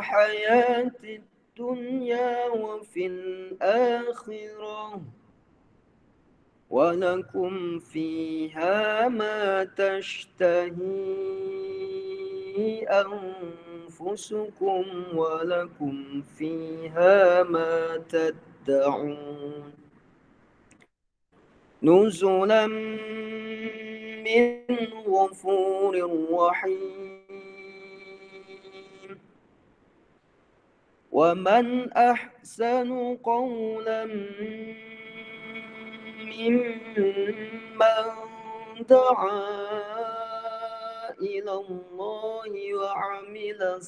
الحياة الدنيا وفي الآخرة ولكم فيها ما تشتهي أنفسكم ولكم فيها ما تدعون نزلا من غفور رحيم ومن أحسن قولا ممن دعا إلى الله وعمل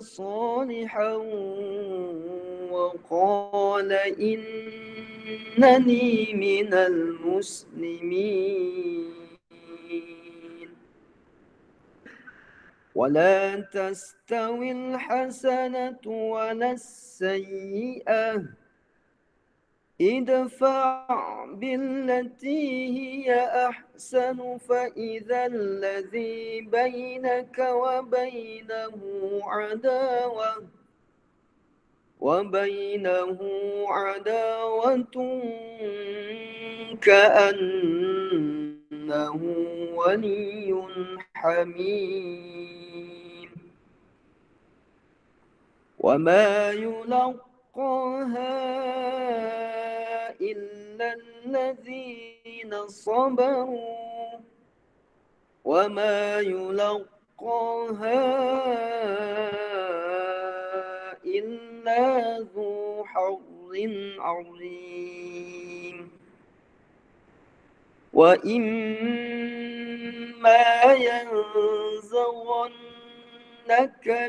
صالحا وقال إنني من المسلمين ولا تستوي الحسنة ولا السيئة ادفع بالتي هي أحسن فإذا الذي بينك وبينه عداوة كأنه ولي حميم وما يلقاها إلا الذين صبروا وما يلقاها إلا ذو حظ عظيم وإما ينزغنك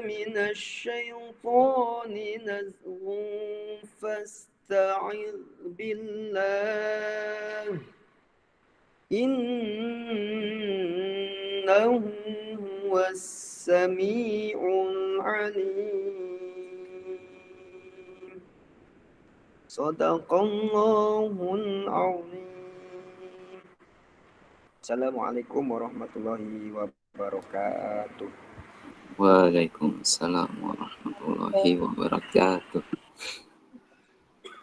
من الشيطان نزغ فاستعذ بالله إنه هو السميع العليم صدق الله العظيم. Assalamualaikum warahmatullahi wabarakatuh. Waalaikumsalam warahmatullahi wabarakatuh.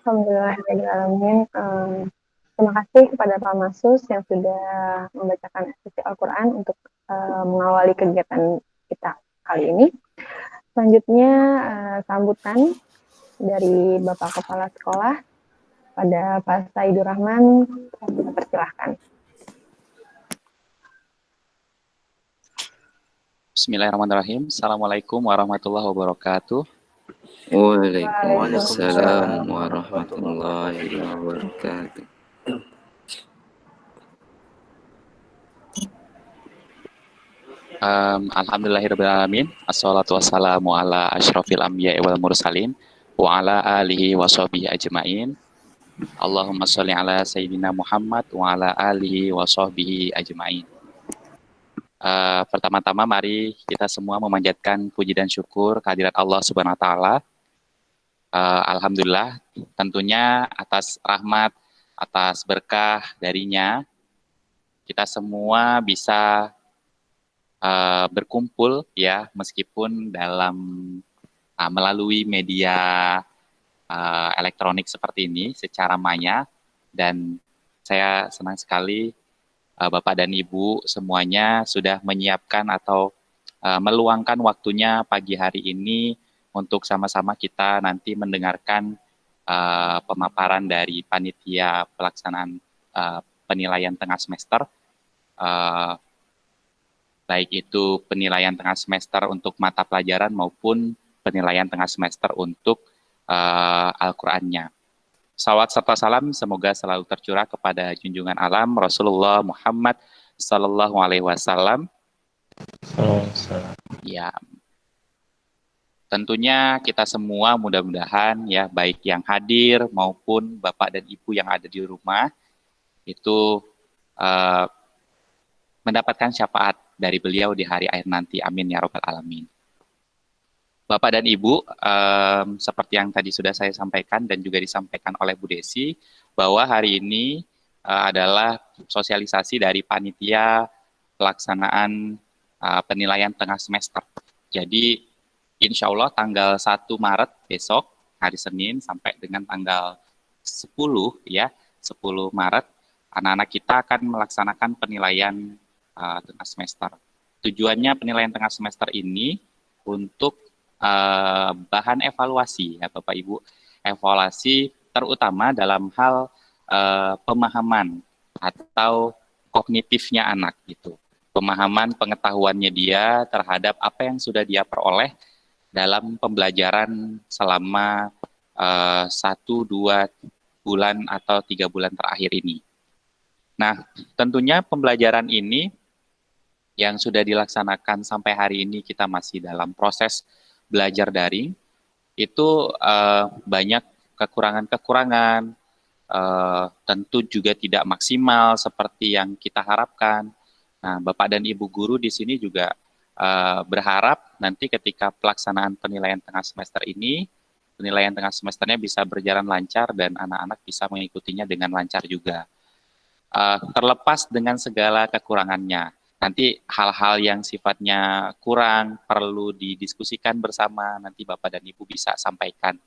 Alhamdulillahirrahmanirrahim. Terima kasih kepada Pak Masus yang sudah membacakan ekspresi Al-Quran untuk mengawali kegiatan kita kali ini. Selanjutnya sambutan dari Bapak Kepala Sekolah pada Pak Saidur Rahman, persilahkan. Bismillahirrahmanirrahim. Assalamualaikum warahmatullahi wabarakatuh. Waalaikumsalam warahmatullahi wabarakatuh. Alhamdulillahirrahmanirrahim. Assalatu wassalamu ala asyrafil anbiya'i wal mursalin wa ala alihi wa sahbihi ajma'in. Allahumma sholli ala sayyidina Muhammad wa ala alihi wa sahbihi ajma'in. Pertama-tama mari kita semua memanjatkan puji dan syukur kehadirat Allah Subhanahu wa taala. Alhamdulillah tentunya atas rahmat, atas berkah darinya kita semua bisa berkumpul ya, meskipun dalam melalui media elektronik seperti ini secara maya, dan saya senang sekali Bapak dan Ibu semuanya sudah menyiapkan atau meluangkan waktunya pagi hari ini untuk sama-sama kita nanti mendengarkan pemaparan dari panitia pelaksanaan penilaian tengah semester, baik itu penilaian tengah semester untuk mata pelajaran maupun penilaian tengah semester untuk Al-Qur'annya. Salawat serta salam semoga selalu tercurah kepada junjungan alam Rasulullah Muhammad Sallallahu Alaihi Wasallam. Ya, tentunya kita semua mudah-mudahan ya, baik yang hadir maupun Bapak dan Ibu yang ada di rumah itu mendapatkan syafaat dari beliau di hari akhir nanti. Amin ya robbal alamin. Bapak dan Ibu, seperti yang tadi sudah saya sampaikan dan juga disampaikan oleh Bu Desi, bahwa hari ini adalah sosialisasi dari panitia pelaksanaan penilaian tengah semester. Jadi insya Allah tanggal 1 Maret besok, hari Senin, sampai dengan tanggal 10 ya, 10 Maret, anak-anak kita akan melaksanakan penilaian tengah semester. Tujuannya penilaian tengah semester ini untuk bahan evaluasi ya Bapak Ibu, evaluasi terutama dalam hal pemahaman atau kognitifnya anak gitu. Pemahaman pengetahuannya dia terhadap apa yang sudah dia peroleh dalam pembelajaran selama 1-2 bulan atau 3 bulan terakhir ini. Nah, tentunya pembelajaran ini yang sudah dilaksanakan sampai hari ini kita masih dalam proses belajar daring, itu banyak kekurangan-kekurangan, tentu juga tidak maksimal seperti yang kita harapkan. Nah, Bapak dan Ibu guru di sini juga berharap nanti ketika pelaksanaan penilaian tengah semester ini, penilaian tengah semesternya bisa berjalan lancar dan anak-anak bisa mengikutinya dengan lancar juga. Terlepas dengan segala kekurangannya, nanti hal-hal yang sifatnya kurang perlu didiskusikan bersama, nanti Bapak dan Ibu bisa sampaikan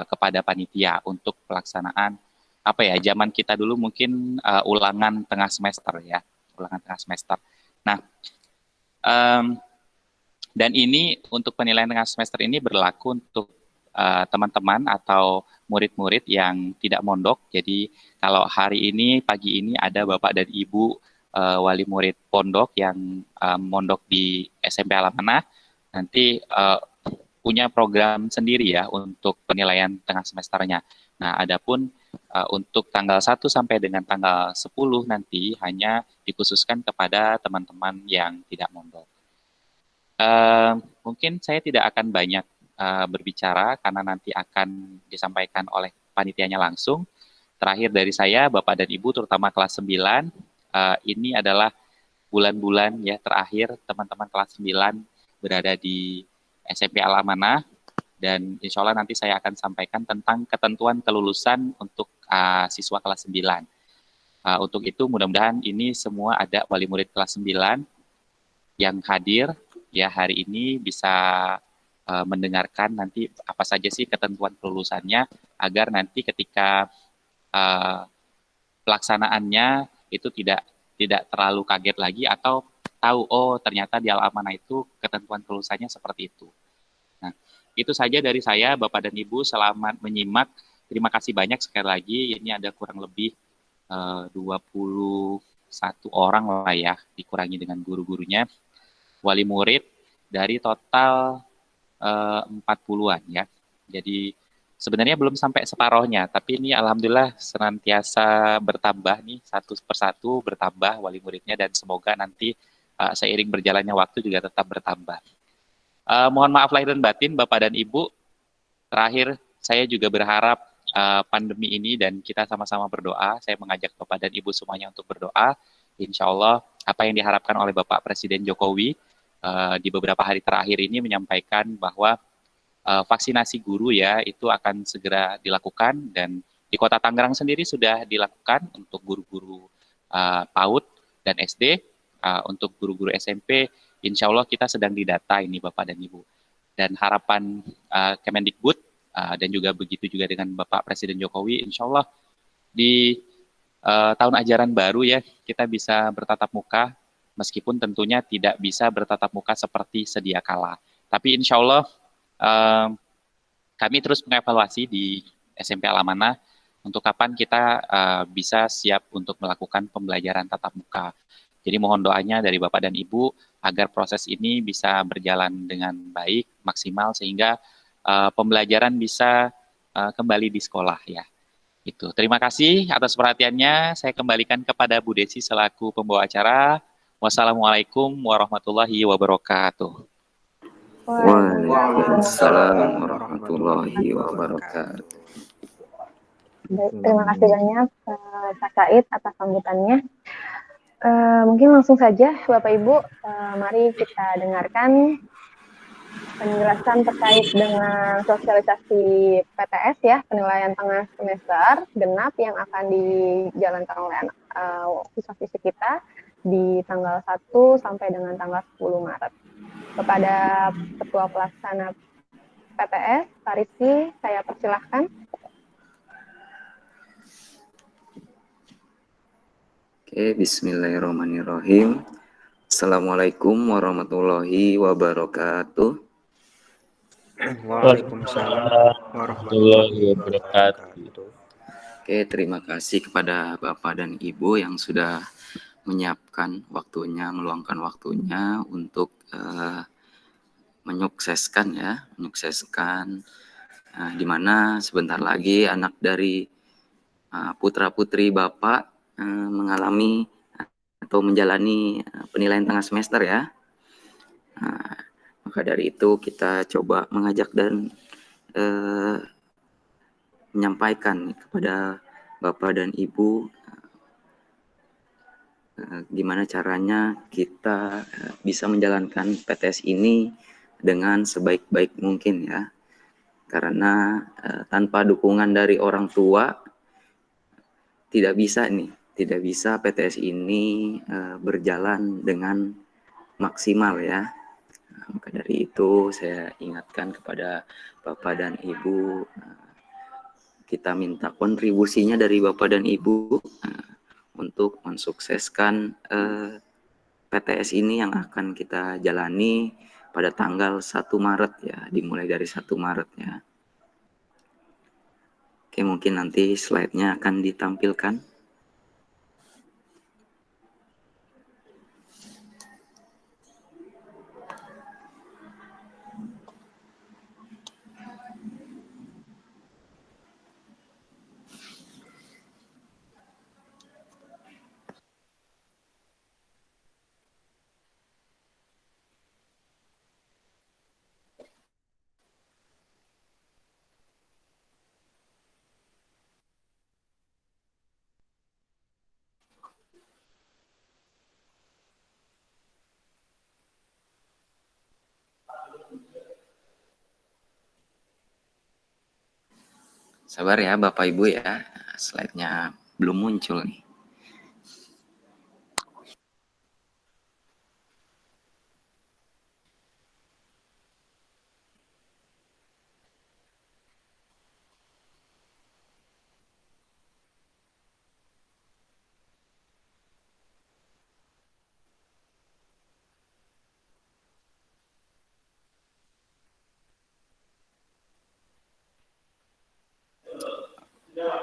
kepada panitia untuk pelaksanaan, apa ya, zaman kita dulu mungkin ulangan tengah semester ya, ulangan tengah semester. Nah, dan ini untuk penilaian tengah semester ini berlaku untuk teman-teman atau murid-murid yang tidak mondok. Jadi kalau hari ini, pagi ini ada Bapak dan Ibu wali murid pondok yang mondok di SMP Alamana, nanti punya program sendiri ya untuk penilaian tengah semesternya. Nah, adapun untuk tanggal 1 sampai dengan tanggal 10 nanti hanya dikhususkan kepada teman-teman yang tidak mondok. Mungkin saya tidak akan banyak berbicara karena nanti akan disampaikan oleh panitianya langsung. Terakhir dari saya, Bapak dan Ibu, terutama kelas 9, ini adalah bulan-bulan ya terakhir teman-teman kelas 9 berada di SMP Alamana, dan insya Allah nanti saya akan sampaikan tentang ketentuan kelulusan untuk siswa kelas 9. Untuk itu mudah-mudahan ini semua ada wali murid kelas 9 yang hadir ya hari ini bisa mendengarkan nanti apa saja sih ketentuan kelulusannya, agar nanti ketika pelaksanaannya itu tidak terlalu kaget lagi atau tahu, oh ternyata di Alamana itu ketentuan kelulusannya seperti itu. Nah, itu saja dari saya, Bapak dan Ibu, selamat menyimak. Terima kasih banyak sekali lagi. Ini ada kurang lebih 21 orang lah ya, dikurangi dengan guru-gurunya, wali murid dari total 40-an ya. Jadi sebenarnya belum sampai separohnya, tapi ini alhamdulillah senantiasa bertambah nih, satu persatu bertambah wali muridnya, dan semoga nanti seiring berjalannya waktu juga tetap bertambah. Mohon maaf lahir dan batin Bapak dan Ibu. Terakhir saya juga berharap pandemi ini dan kita sama-sama berdoa. Saya mengajak Bapak dan Ibu semuanya untuk berdoa. Insya Allah apa yang diharapkan oleh Bapak Presiden Jokowi di beberapa hari terakhir ini menyampaikan bahwa vaksinasi guru ya itu akan segera dilakukan, dan di Kota Tangerang sendiri sudah dilakukan untuk guru-guru PAUD dan SD. Untuk guru-guru SMP, insya Allah kita sedang didata ini Bapak dan Ibu. Dan harapan Kemendikbud dan juga begitu juga dengan Bapak Presiden Jokowi, insya Allah di tahun ajaran baru ya kita bisa bertatap muka, meskipun tentunya tidak bisa bertatap muka seperti sedia kala. Tapi insya Allah kami terus mengevaluasi di SMP Alamana untuk kapan kita bisa siap untuk melakukan pembelajaran tatap muka. Jadi mohon doanya dari Bapak dan Ibu agar proses ini bisa berjalan dengan baik, maksimal, sehingga pembelajaran bisa kembali di sekolah ya. Itu. Terima kasih atas perhatiannya. Saya kembalikan kepada Bu Desi selaku pembawa acara. Wassalamualaikum warahmatullahi wabarakatuh. Waalaikumsalam warahmatullahi wabarakatuh. Baik, terima kasih banyak Pak Said atas sambutannya. Mungkin langsung saja Bapak Ibu, mari kita dengarkan penjelasan terkait dengan sosialisasi PTS ya, penilaian tengah semester genap yang akan dijalankan oleh siswa-siswi kita di tanggal 1 sampai dengan tanggal 10 Maret. Kepada Ketua Pelaksana PTS, Pak Rizky, saya persilahkan. Oke, bismillahirrahmanirrahim. Assalamualaikum warahmatullahi wabarakatuh. Waalaikumsalam warahmatullahi wabarakatuh. Oke, terima kasih kepada Bapak dan Ibu yang sudah menyiapkan waktunya, meluangkan waktunya untuk menyukseskan di mana sebentar lagi anak dari putra-putri Bapak mengalami atau menjalani penilaian tengah semester ya. Maka dari itu kita coba mengajak dan menyampaikan kepada Bapak dan Ibu gimana caranya kita bisa menjalankan PTS ini dengan sebaik-baik mungkin ya. Karena tanpa dukungan dari orang tua tidak bisa PTS ini berjalan dengan maksimal ya. Maka dari itu saya ingatkan kepada Bapak dan Ibu, kita minta kontribusinya dari Bapak dan Ibu untuk mensukseskan PTS ini yang akan kita jalani pada tanggal 1 Maret ya, dimulai dari 1 Maret ya. Oke, mungkin nanti slide-nya akan ditampilkan. Sabar ya Bapak Ibu ya, slide-nya belum muncul nih.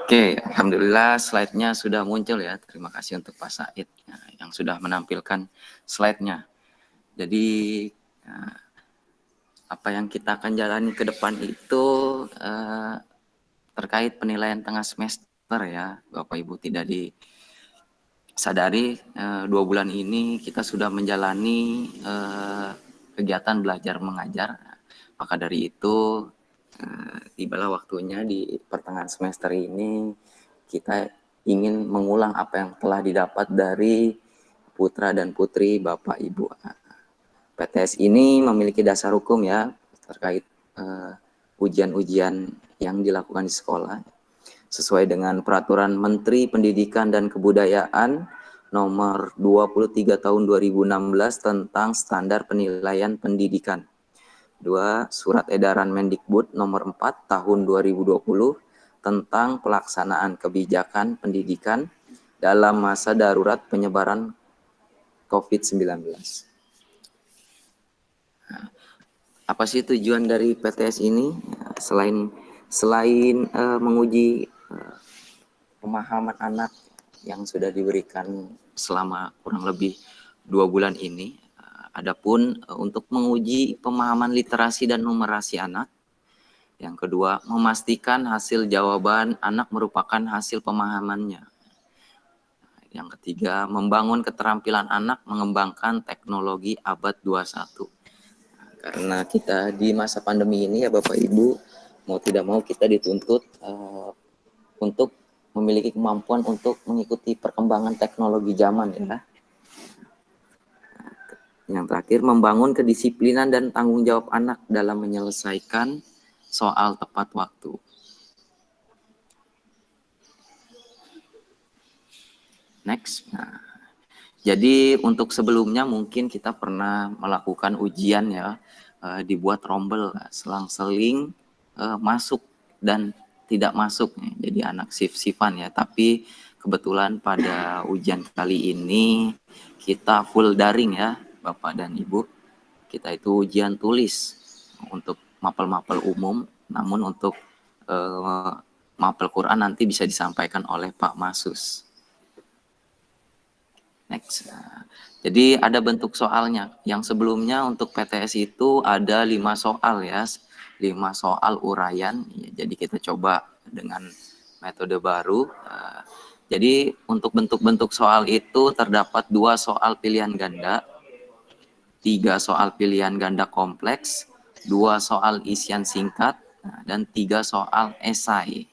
Oke, alhamdulillah slide-nya sudah muncul ya. Terima kasih untuk Pak Said yang sudah menampilkan slide-nya. Jadi apa yang kita akan jalani ke depan itu terkait penilaian tengah semester ya, Bapak Ibu. Tidak disadari 2 bulan ini kita sudah menjalani kegiatan belajar mengajar. Maka dari itu tibalah waktunya di pertengahan semester ini kita ingin mengulang apa yang telah didapat dari putra dan putri Bapak Ibu. PTS ini memiliki dasar hukum ya terkait ujian-ujian yang dilakukan di sekolah sesuai dengan Peraturan Menteri Pendidikan dan Kebudayaan nomor 23 tahun 2016 tentang standar penilaian pendidikan. 2. Surat Edaran Mendikbud nomor 4 tahun 2020 tentang pelaksanaan kebijakan pendidikan dalam masa darurat penyebaran COVID-19. Apa sih tujuan dari PTS ini? Selain menguji pemahaman anak yang sudah diberikan selama kurang lebih 2 bulan ini, adapun untuk menguji pemahaman literasi dan numerasi anak. Yang kedua, memastikan hasil jawaban anak merupakan hasil pemahamannya. Yang ketiga, membangun keterampilan anak mengembangkan teknologi abad 21. Karena kita di masa pandemi ini ya Bapak Ibu, mau tidak mau kita dituntut untuk memiliki kemampuan untuk mengikuti perkembangan teknologi zaman ya. Yang terakhir, membangun kedisiplinan dan tanggung jawab anak dalam menyelesaikan soal tepat waktu. Next. Nah, Jadi untuk sebelumnya mungkin kita pernah melakukan ujian ya, dibuat rombel selang-seling masuk dan tidak masuk. Jadi anak shift-shiftan ya. Tapi kebetulan pada ujian kali ini kita full daring ya, Bapak dan Ibu. Kita itu ujian tulis untuk mapel-mapel umum, namun untuk mapel Quran nanti bisa disampaikan oleh Pak Masus. Next. Jadi ada bentuk soalnya. Yang sebelumnya untuk PTS itu ada 5 soal ya, 5 soal uraian. Jadi kita coba dengan metode baru. Jadi untuk bentuk-bentuk soal itu terdapat 2 soal pilihan ganda, 3 soal pilihan ganda kompleks, 2 soal isian singkat, dan 3 soal esai.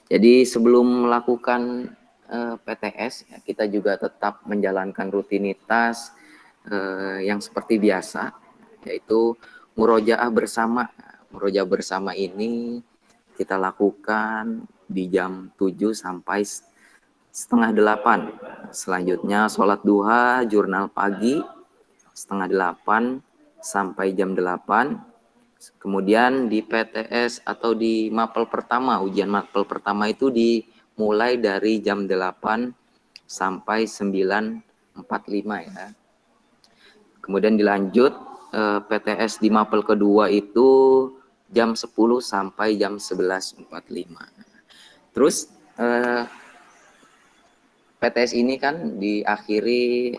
Jadi sebelum melakukan PTS, kita juga tetap menjalankan rutinitas yang seperti biasa, yaitu murojaah bersama. Murojaah bersama ini kita lakukan di jam 7 sampai setengah 8. Selanjutnya sholat duha, jurnal pagi, setengah 8 sampai jam 8. Kemudian di PTS atau di mapel pertama, ujian mapel pertama itu dimulai dari jam 8 sampai 9.45 ya. Kemudian dilanjut PTS di mapel kedua itu jam 10 sampai jam 11.45. Terus PTS ini kan diakhiri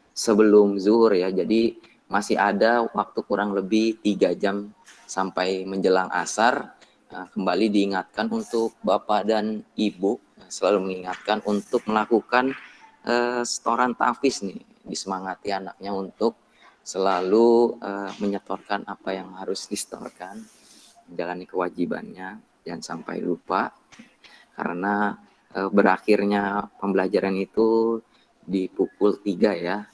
sebelum zuhur ya, jadi masih ada waktu kurang lebih 3 jam sampai menjelang asar. Kembali diingatkan untuk Bapak dan Ibu, selalu mengingatkan untuk melakukan setoran tahfiz nih, disemangati anaknya untuk selalu menyetorkan apa yang harus disetorkan, menjalani kewajibannya, jangan sampai lupa, karena berakhirnya pembelajaran itu di pukul 3 ya,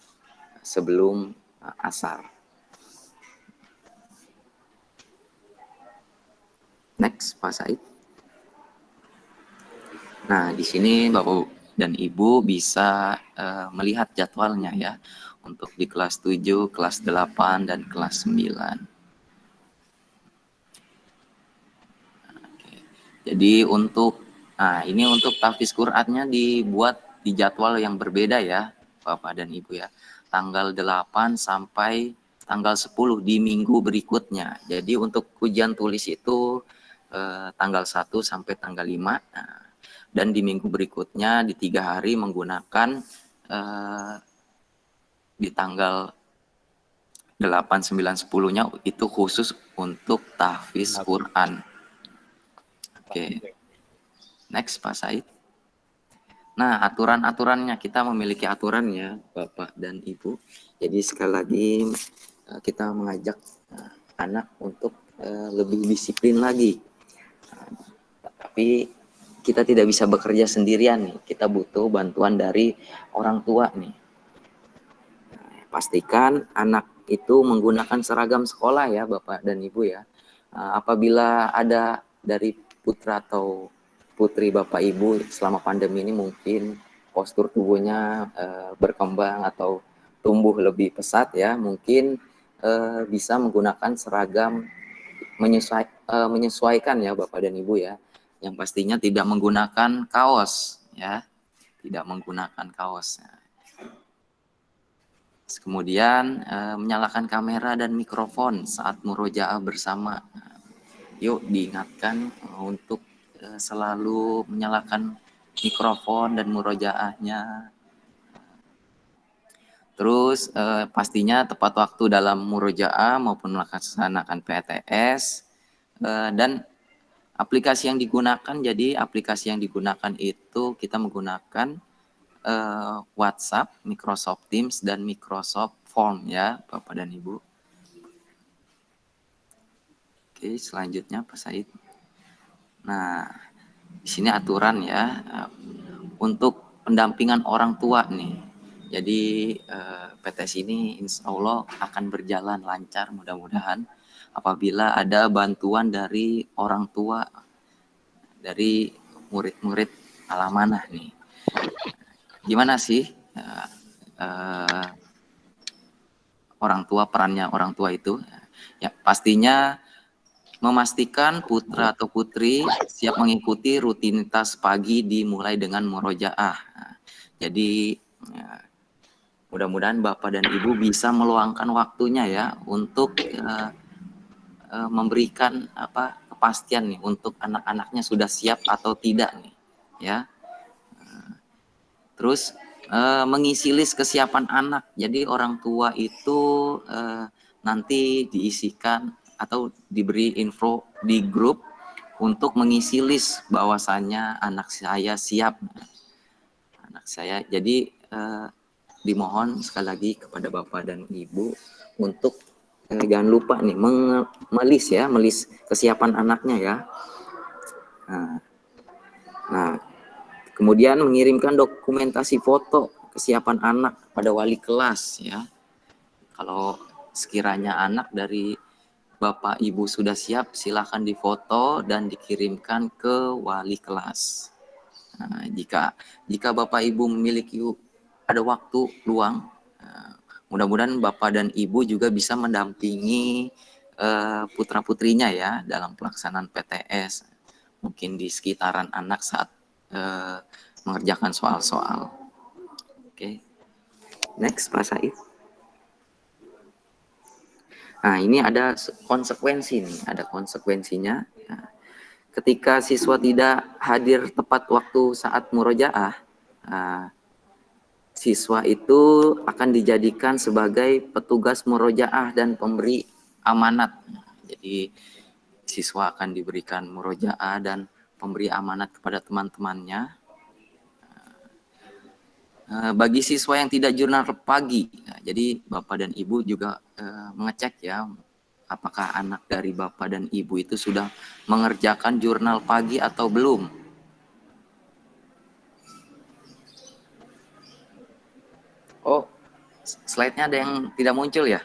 sebelum asar. Next, Pak Said. Nah, di sini Bapak dan Ibu bisa melihat jadwalnya ya, untuk di kelas 7, kelas 8, dan kelas 9. Oke. Jadi ini untuk tahfiz Qur'annya dibuat di jadwal yang berbeda ya, Bapak dan Ibu ya. Tanggal 8 sampai tanggal 10 di minggu berikutnya. Jadi untuk ujian tulis itu tanggal 1 sampai tanggal 5. Dan di minggu berikutnya di 3 hari menggunakan di tanggal 8, 9, 10-nya itu khusus untuk tahfiz Quran. Oke. Next, Pak Said. Nah, aturan-aturannya, kita memiliki aturan ya, Bapak dan Ibu. Jadi sekali lagi kita mengajak anak untuk lebih disiplin lagi. Tapi kita tidak bisa bekerja sendirian nih. Kita butuh bantuan dari orang tua nih. Pastikan anak itu menggunakan seragam sekolah ya, Bapak dan Ibu ya. Apabila ada dari putra atau putri Bapak Ibu selama pandemi ini mungkin postur tubuhnya berkembang atau tumbuh lebih pesat ya, mungkin bisa menggunakan seragam menyesuaikan ya Bapak dan Ibu ya, yang pastinya tidak menggunakan kaos ya, tidak menggunakan kaos. Kemudian menyalakan kamera dan mikrofon saat murojaah bersama. Yuk diingatkan untuk selalu menyalakan mikrofon dan murojaahnya. Terus pastinya tepat waktu dalam murojaah maupun melaksanakan PTS, dan aplikasi yang digunakan, jadi aplikasi yang digunakan itu kita menggunakan WhatsApp, Microsoft Teams, dan Microsoft Form ya Bapak dan Ibu. Oke, selanjutnya Pak Said. Nah, di sini aturan ya untuk pendampingan orang tua nih. Jadi PTS ini insya Allah akan berjalan lancar mudah-mudahan apabila ada bantuan dari orang tua, dari murid-murid Al-Amanah nih. Gimana sih orang tua, perannya orang tua itu? Ya, pastinya memastikan putra atau putri siap mengikuti rutinitas pagi dimulai dengan murojaah. Nah, jadi mudah-mudahan Bapak dan Ibu bisa meluangkan waktunya ya untuk memberikan kepastian nih untuk anak-anaknya sudah siap atau tidak nih, ya. Terus mengisi list kesiapan anak. Jadi orang tua itu nanti diisikan atau diberi info di grup untuk mengisi list bahwasannya anak saya siap. Anak saya. Jadi dimohon sekali lagi kepada Bapak dan Ibu untuk jangan lupa nih melis kesiapan anaknya ya. Nah, kemudian mengirimkan dokumentasi foto kesiapan anak pada wali kelas ya. Kalau sekiranya anak dari Bapak Ibu sudah siap, silakan difoto dan dikirimkan ke wali kelas. Nah, jika Bapak Ibu memiliki ada waktu luang, mudah-mudahan Bapak dan Ibu juga bisa mendampingi putra-putrinya ya dalam pelaksanaan PTS. Mungkin di sekitaran anak saat mengerjakan soal-soal. Oke. Next, Pak Said. Nah, ini ada konsekuensi nih, ada konsekuensinya. Ya. Ketika siswa tidak hadir tepat waktu saat murojaah, siswa itu akan dijadikan sebagai petugas murojaah dan pemberi amanat. Jadi siswa akan diberikan murojaah dan pemberi amanat kepada teman-temannya. Bagi siswa yang tidak jurnal pagi, jadi Bapak dan Ibu juga mengecek ya, apakah anak dari Bapak dan Ibu itu sudah mengerjakan jurnal pagi atau belum. Oh, slide-nya ada yang tidak muncul ya?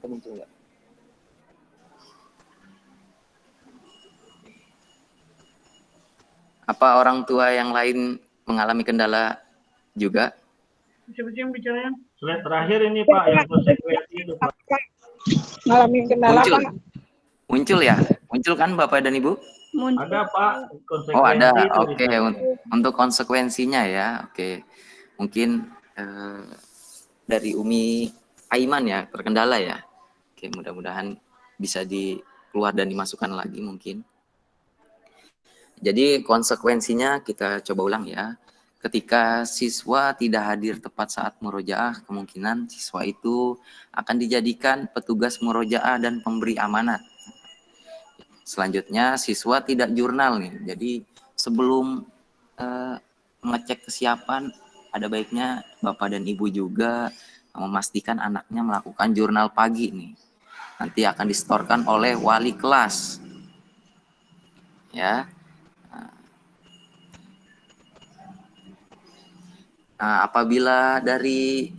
Muncul nggak? Apa orang tua yang lain mengalami kendala juga? Siapa sih yang bicara? Slide terakhir ini Pak, yang konsekuensi itu Pak. Mengalami kendala Muncul. Pak. Muncul ya? Muncul kan Bapak dan Ibu? Muncul. Ada Pak, konsekuensi. Oh ada, itu oke. Untuk konsekuensinya ya, oke. Mungkin dari Umi Aiman ya, terkendala ya. Oke, mudah-mudahan bisa keluar dan dimasukkan lagi mungkin. Jadi konsekuensinya kita coba ulang ya. Ketika siswa tidak hadir tepat saat murojaah, kemungkinan siswa itu akan dijadikan petugas murojaah dan pemberi amanat. Selanjutnya siswa tidak jurnal nih. Jadi sebelum mengecek kesiapan, ada baiknya Bapak dan Ibu juga memastikan anaknya melakukan jurnal pagi nih. Nanti akan disetorkan oleh wali kelas. Ya. Nah, apabila dari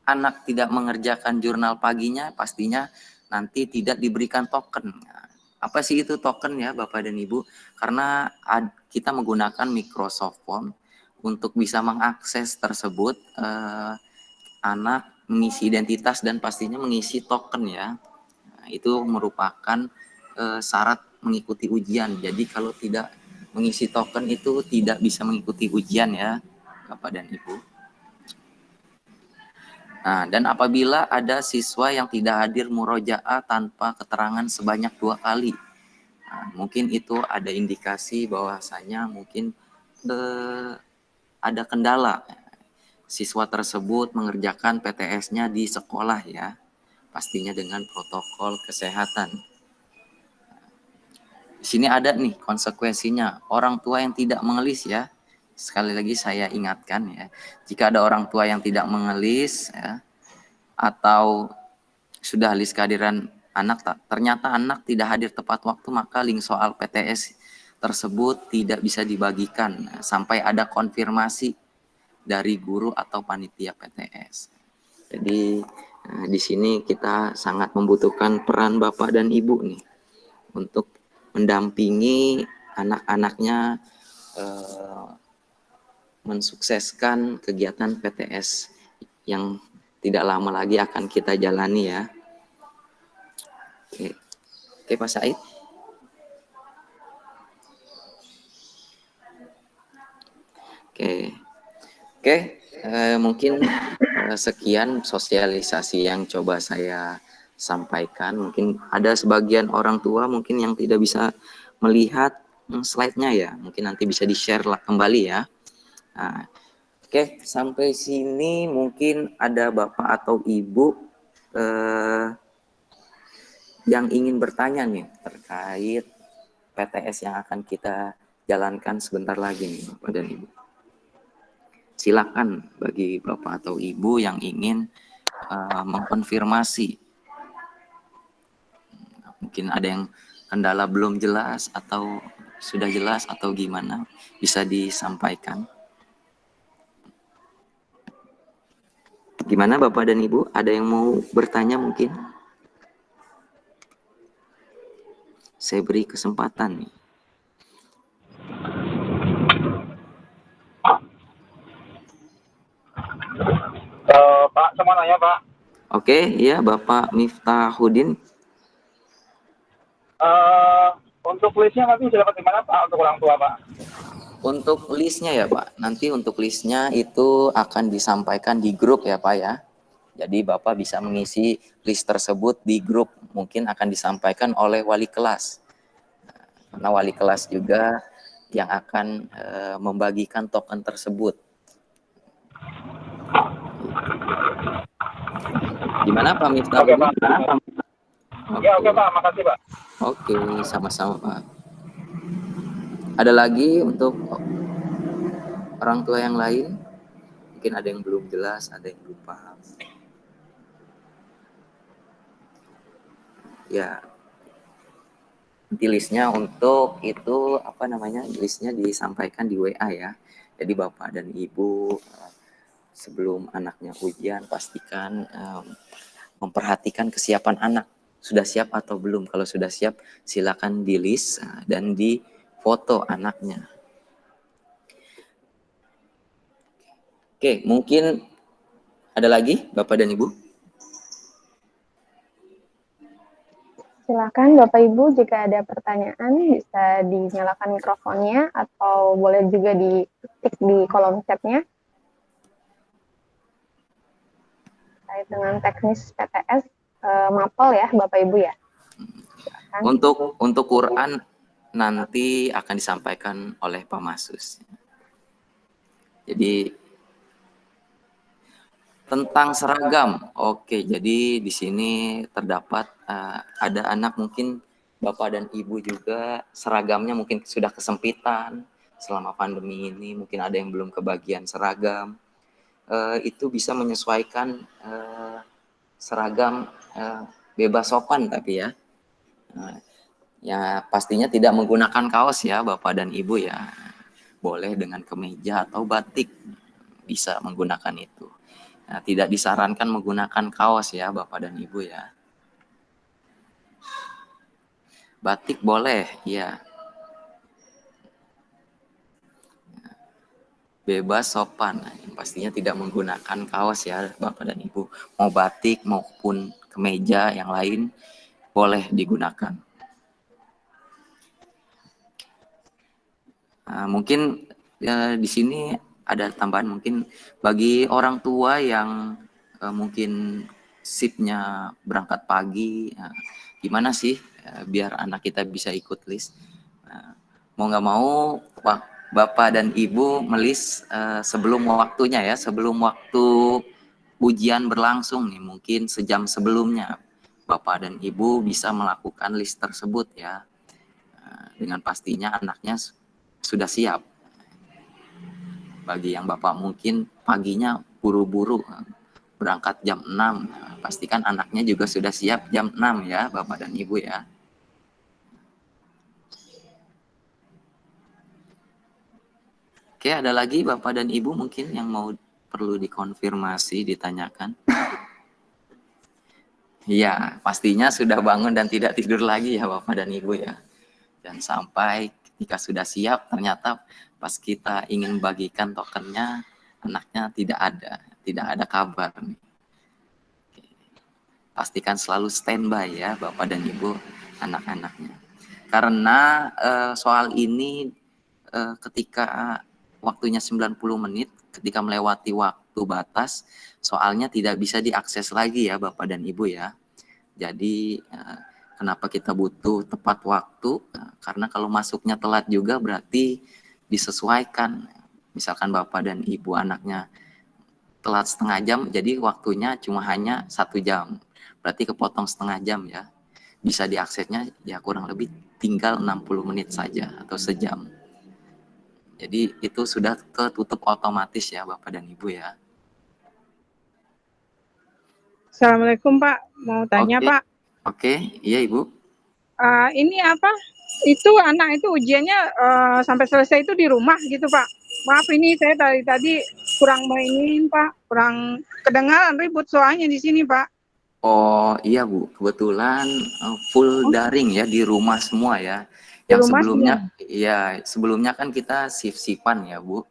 anak tidak mengerjakan jurnal paginya, pastinya nanti tidak diberikan token. Nah, apa sih itu token ya Bapak dan Ibu? Karena kita menggunakan Microsoft Form untuk bisa mengakses tersebut, anak mengisi identitas dan pastinya mengisi token ya. Nah, itu merupakan syarat mengikuti ujian. Jadi kalau tidak mengisi token itu tidak bisa mengikuti ujian ya Bapak dan Ibu. Nah, dan apabila ada siswa yang tidak hadir murojaah tanpa keterangan sebanyak 2 kali, nah, mungkin itu ada indikasi bahwasanya mungkin ada kendala. Siswa tersebut mengerjakan PTS-nya di sekolah ya, pastinya dengan protokol kesehatan. Di sini ada nih konsekuensinya, orang tua yang tidak mengelis ya. Sekali lagi saya ingatkan ya, jika ada orang tua yang tidak mengelis ya, atau sudah list kehadiran anak, ternyata anak tidak hadir tepat waktu, maka link soal PTS tersebut tidak bisa dibagikan sampai ada konfirmasi dari guru atau panitia PTS. Jadi di sini kita sangat membutuhkan peran Bapak dan Ibu nih untuk mendampingi anak-anaknya mensukseskan kegiatan PTS yang tidak lama lagi akan kita jalani ya. Oke Pak Said. Oke, mungkin sekian sosialisasi yang coba saya sampaikan. Mungkin ada sebagian orang tua mungkin yang tidak bisa melihat slide-nya ya. Mungkin nanti bisa di-share kembali ya. Nah, oke, sampai sini mungkin ada Bapak atau Ibu yang ingin bertanya nih terkait PTS yang akan kita jalankan sebentar lagi nih Bapak dan Ibu. Silakan bagi Bapak atau Ibu yang ingin mengkonfirmasi. Mungkin ada yang kendala belum jelas atau sudah jelas atau gimana, bisa disampaikan. Gimana Bapak dan Ibu? Ada yang mau bertanya mungkin? Saya beri kesempatan nih. Pak, sama nanya Pak. Oke, iya Bapak Miftahudin. Untuk listnya nanti bisa dapat di mana Pak untuk orang tua Pak? Untuk listnya ya Pak, nanti untuk listnya itu akan disampaikan di grup ya Pak ya. Jadi Bapak bisa mengisi list tersebut di grup, mungkin akan disampaikan oleh wali kelas. Karena wali kelas juga yang akan membagikan token tersebut. Gimana Pak Miftah? Oke Pak. Ya oke Pak, makasih Pak. Oke, sama-sama Pak. Ada lagi untuk orang tua yang lain? Mungkin ada yang belum jelas, ada yang belum paham. Ya, nanti listnya untuk itu apa namanya? Listnya disampaikan di WA ya. Jadi Bapak dan Ibu sebelum anaknya ujian pastikan memperhatikan kesiapan anak. Sudah siap atau belum? Kalau sudah siap, silakan di list dan di foto anaknya. Oke, mungkin ada lagi Bapak dan Ibu? Silakan Bapak Ibu, jika ada pertanyaan bisa dinyalakan mikrofonnya atau boleh juga diketik di kolom chatnya. Terkait dengan teknis PTS Mapel ya Bapak Ibu ya. Silakan. Untuk Quran nanti akan disampaikan oleh Pak Masus. Jadi tentang seragam, oke. Jadi di sini terdapat ada anak mungkin Bapak dan Ibu juga seragamnya mungkin sudah kesempitan selama pandemi ini. Mungkin ada yang belum kebagian seragam. Itu bisa menyesuaikan seragam bebas sopan tapi ya. Ya pastinya tidak menggunakan kaos ya Bapak dan Ibu ya. Boleh dengan kemeja atau batik bisa menggunakan itu. Nah, tidak disarankan menggunakan kaos ya Bapak dan Ibu ya. Batik boleh ya. Bebas sopan, pastinya tidak menggunakan kaos ya Bapak dan Ibu. Mau batik maupun kemeja yang lain boleh digunakan. Mungkin di sini ada tambahan mungkin bagi orang tua yang mungkin shiftnya berangkat pagi, gimana sih biar anak kita bisa ikut list? Mau nggak mau Bapak dan Ibu melis sebelum waktunya ya, sebelum waktu ujian berlangsung nih, mungkin sejam sebelumnya Bapak dan Ibu bisa melakukan list tersebut ya, dengan pastinya anaknya sudah siap. Bagi yang Bapak mungkin paginya buru-buru berangkat jam 6, pastikan anaknya juga sudah siap jam 6 ya Bapak dan Ibu ya. Oke, ada lagi Bapak dan Ibu mungkin yang mau perlu dikonfirmasi, ditanyakan? Iya, pastinya sudah bangun dan tidak tidur lagi ya Bapak dan Ibu ya. Dan sampai Ketika sudah siap, ternyata pas kita ingin bagikan tokennya, anaknya tidak ada kabar. Pastikan selalu standby ya Bapak dan Ibu anak-anaknya. Karena soal ini ketika waktunya 90 menit, ketika melewati waktu batas, soalnya tidak bisa diakses lagi ya Bapak dan Ibu ya. Jadi kenapa kita butuh tepat waktu? Karena kalau masuknya telat juga berarti disesuaikan. Misalkan Bapak dan Ibu anaknya telat setengah jam, jadi waktunya cuma hanya 1 jam. Berarti kepotong setengah jam ya. Bisa diaksesnya ya kurang lebih tinggal 60 menit saja atau sejam. Jadi itu sudah ketutup otomatis ya Bapak dan Ibu ya. Assalamualaikum Pak, mau tanya Oke. Pak. Oke, iya Ibu. Ini apa? Itu anak itu ujiannya sampai selesai itu di rumah gitu Pak. Maaf ini saya tadi kurang mainin Pak, kurang kedengaran ribut soalnya di sini Pak. Oh iya Bu, kebetulan full daring ya di rumah semua ya. Di Yang rumah sebelumnya, semua. ya sebelumnya kan kita shift-shiftan ya Bu.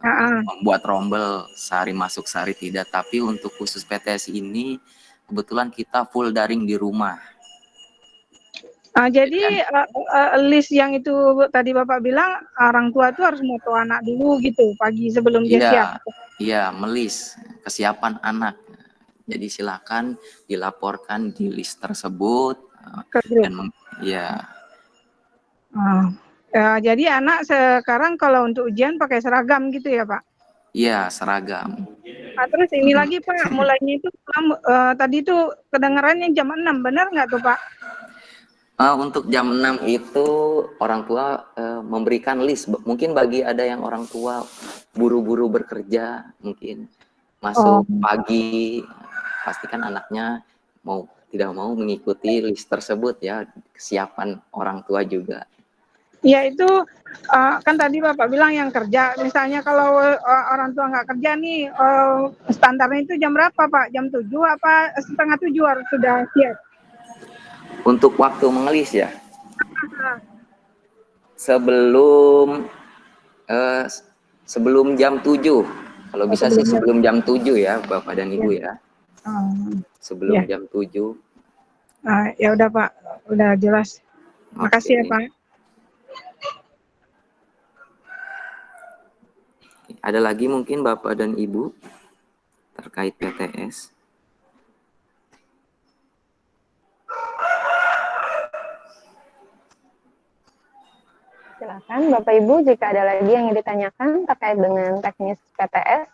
Ah, Membuat rombel sehari masuk sehari tidak. Tapi untuk khusus PTS ini kebetulan kita full daring di rumah. Jadi list yang itu tadi Bapak bilang orang tua itu harus moto anak dulu gitu pagi sebelum dia Iya, siap. iya melis kesiapan anak. Jadi silakan dilaporkan di list tersebut Ke grup. dan ya. Jadi anak sekarang kalau untuk ujian pakai seragam gitu ya Pak? Iya seragam. Terus ini lagi Pak, mulainya itu tadi itu kedengarannya jam 6, benar nggak tuh Pak? Untuk jam 6 itu orang tua memberikan list. Mungkin bagi ada yang orang tua buru-buru bekerja, mungkin masuk pagi, pastikan anaknya tidak mau mengikuti list tersebut ya, kesiapan orang tua juga. Ya itu kan tadi Bapak bilang yang kerja, misalnya kalau orang tua nggak kerja nih, standarnya itu jam berapa Pak? Jam 7 apa setengah 7 harus sudah siap? Untuk waktu mengelis ya, sebelum jam 7. Kalau bisa sih sebelum jam 7 ya Bapak dan Ibu ya. Sebelum jam 7. Ya udah Pak, udah jelas. Makasih ya Pak. Ada lagi mungkin Bapak dan Ibu terkait PTS? Silakan Bapak Ibu jika ada lagi yang ditanyakan terkait dengan teknis PTS.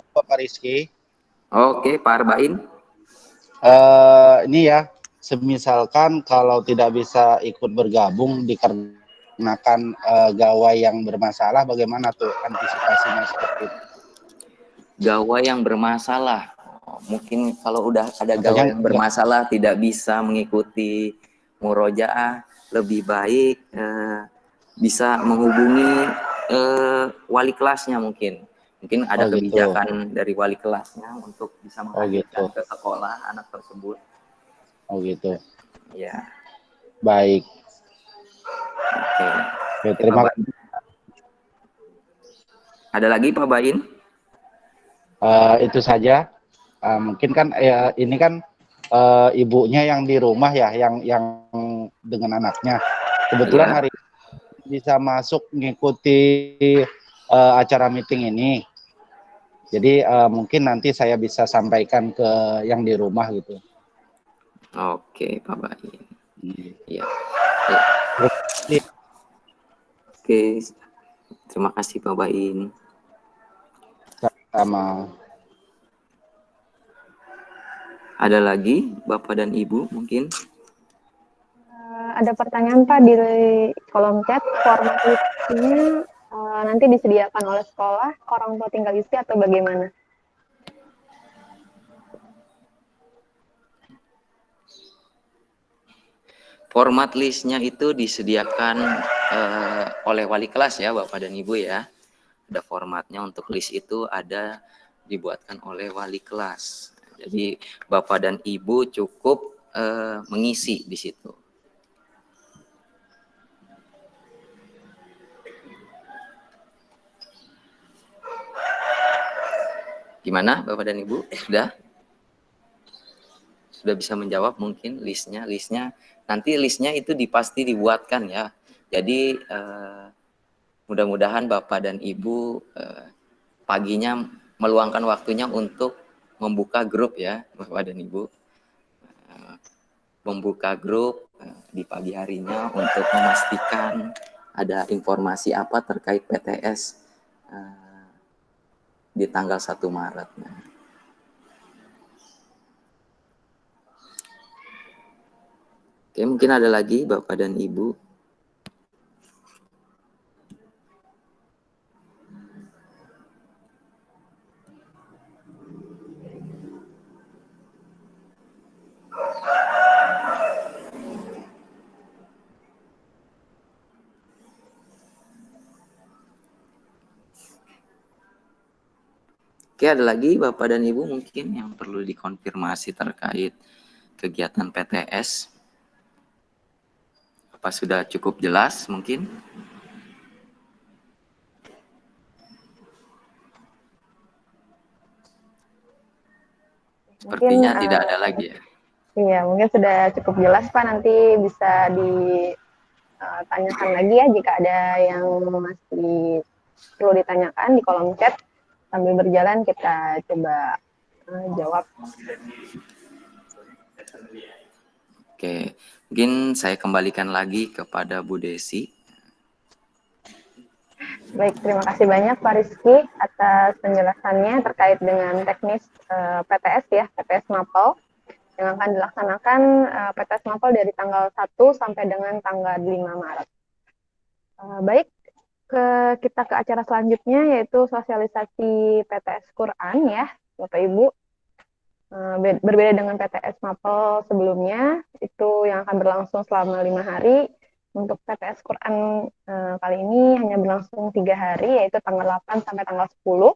Pak Rizky. Oke, Pak Arbain. Ini ya, semisalkan kalau tidak bisa ikut bergabung dikarenakan gawai yang bermasalah, bagaimana tuh antisipasinya seperti itu? Gawai yang bermasalah, mungkin kalau udah ada gawai yang bermasalah tidak bisa mengikuti murojaah, lebih baik bisa menghubungi wali kelasnya mungkin ada kebijakan dari wali kelasnya untuk bisa menghadirkan ke sekolah anak tersebut. Oh gitu. Ya. Baik. Oke. Terima kasih. Ada lagi Pak Bain? Itu saja. Mungkin kan ini kan ibunya yang di rumah ya, yang dengan anaknya. Kebetulan hari ini bisa masuk mengikuti acara meeting ini. Jadi mungkin nanti saya bisa sampaikan ke yang di rumah gitu. Oke, Pak Bain. Ya. Oke, terima kasih Pak Bain. Sama. Ada lagi Bapak dan Ibu mungkin? Ada pertanyaan Pak di kolom chat, format listnya nanti disediakan oleh sekolah, orang tua tinggal isi atau bagaimana? Format listnya itu disediakan oleh wali kelas ya Bapak dan Ibu ya. Ada formatnya untuk list itu dibuatkan oleh wali kelas. Jadi Bapak dan Ibu cukup mengisi di situ. Gimana Bapak dan Ibu? Sudah bisa menjawab mungkin listnya nanti listnya itu pasti dibuatkan ya. Jadi mudah-mudahan Bapak dan Ibu paginya meluangkan waktunya untuk membuka grup ya Bapak dan Ibu, membuka grup di pagi harinya untuk memastikan ada informasi apa terkait PTS di tanggal 1 Maret. Oke, mungkin ada lagi Bapak dan Ibu. Oke, ada lagi Bapak dan Ibu mungkin yang perlu dikonfirmasi terkait kegiatan PTS? Apa sudah cukup jelas mungkin? Sepertinya Mungkin, tidak ada lagi ya. Iya, mungkin sudah cukup jelas Pak. Nanti bisa ditanyakan lagi ya jika ada yang masih perlu ditanyakan di kolom chat. Sambil berjalan kita coba jawab. Oke, mungkin saya kembalikan lagi kepada Bu Desi. Baik, terima kasih banyak Pak Rizky atas penjelasannya terkait dengan teknis PTS ya, PTS Mapel yang akan dilaksanakan PTS Mapel dari tanggal 1 sampai dengan tanggal 5 Maret. Baik, kita ke acara selanjutnya yaitu sosialisasi PTS Quran ya, Bapak Ibu. Berbeda dengan PTS Mapel sebelumnya, itu yang akan berlangsung selama 5 hari. Untuk PTS Quran kali ini hanya berlangsung 3 hari, yaitu tanggal 8 sampai tanggal 10.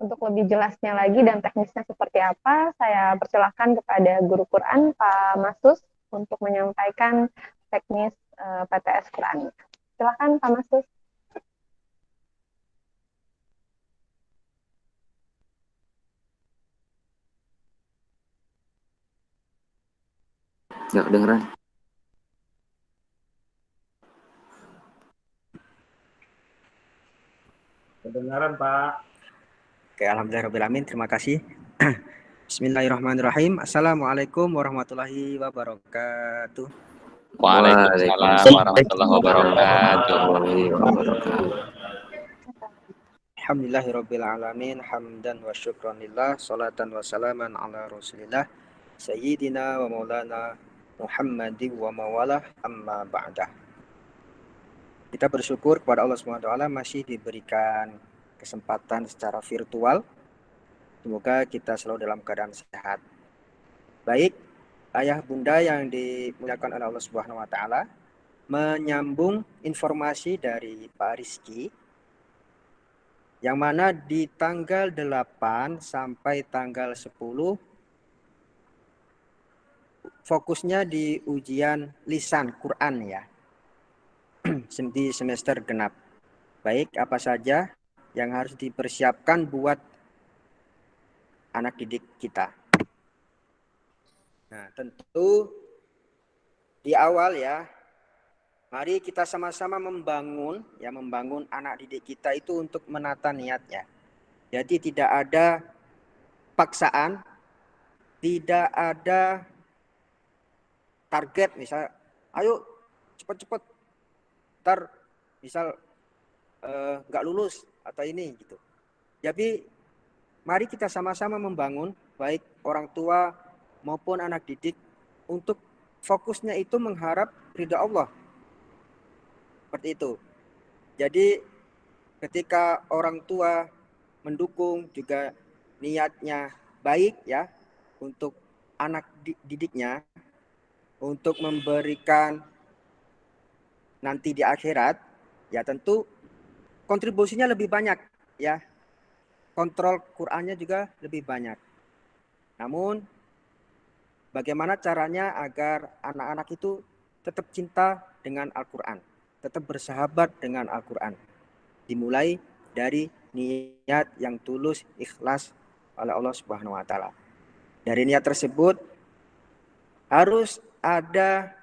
Untuk lebih jelasnya lagi dan teknisnya seperti apa, saya persilakan kepada Guru Quran, Pak Masus, untuk menyampaikan teknis PTS Quran. Silakan Pak Masus. Nggak kedengeran. Kedengaran Pak. Oke, alhamdulillahirrahmanirrahim. Terima kasih. Bismillahirrahmanirrahim. Assalamualaikum warahmatullahi wabarakatuh. Waalaikumsalam warahmatullahi wabarakatuh. Alhamdulillahirabbil alamin, hamdan wa syukranillah, salatan wa salaman ala Rasulillah, sayyidina wa maulana Muhammadin wa mawalah, amma ba'dah. Kita bersyukur kepada Allah SWT masih diberikan kesempatan secara virtual. Semoga kita selalu dalam keadaan sehat. Baik, ayah bunda yang dimuliakan oleh Allah Subhanahu wa taala, menyambung informasi dari Pak Rizky yang mana di tanggal 8 sampai tanggal 10 fokusnya di ujian lisan Quran ya. Di semester genap. Baik, apa saja yang harus dipersiapkan buat anak didik kita. Nah, tentu di awal ya, mari kita sama-sama membangun anak didik kita itu untuk menata niatnya. Jadi tidak ada paksaan, tidak ada target misal, ayo cepat-cepat, ntar misal nggak lulus atau ini gitu. Jadi mari kita sama-sama membangun baik orang tua maupun anak didik untuk fokusnya itu mengharap ridha Allah. Seperti itu. Jadi ketika orang tua mendukung juga niatnya baik ya untuk anak didiknya untuk memberikan nanti di akhirat ya tentu kontribusinya lebih banyak ya. Kontrol Qur'annya juga lebih banyak. Namun bagaimana caranya agar anak-anak itu tetap cinta dengan Al-Quran, tetap bersahabat dengan Al-Quran. Dimulai dari niat yang tulus, ikhlas oleh Allah Subhanahu wa taala. Dari niat tersebut harus ada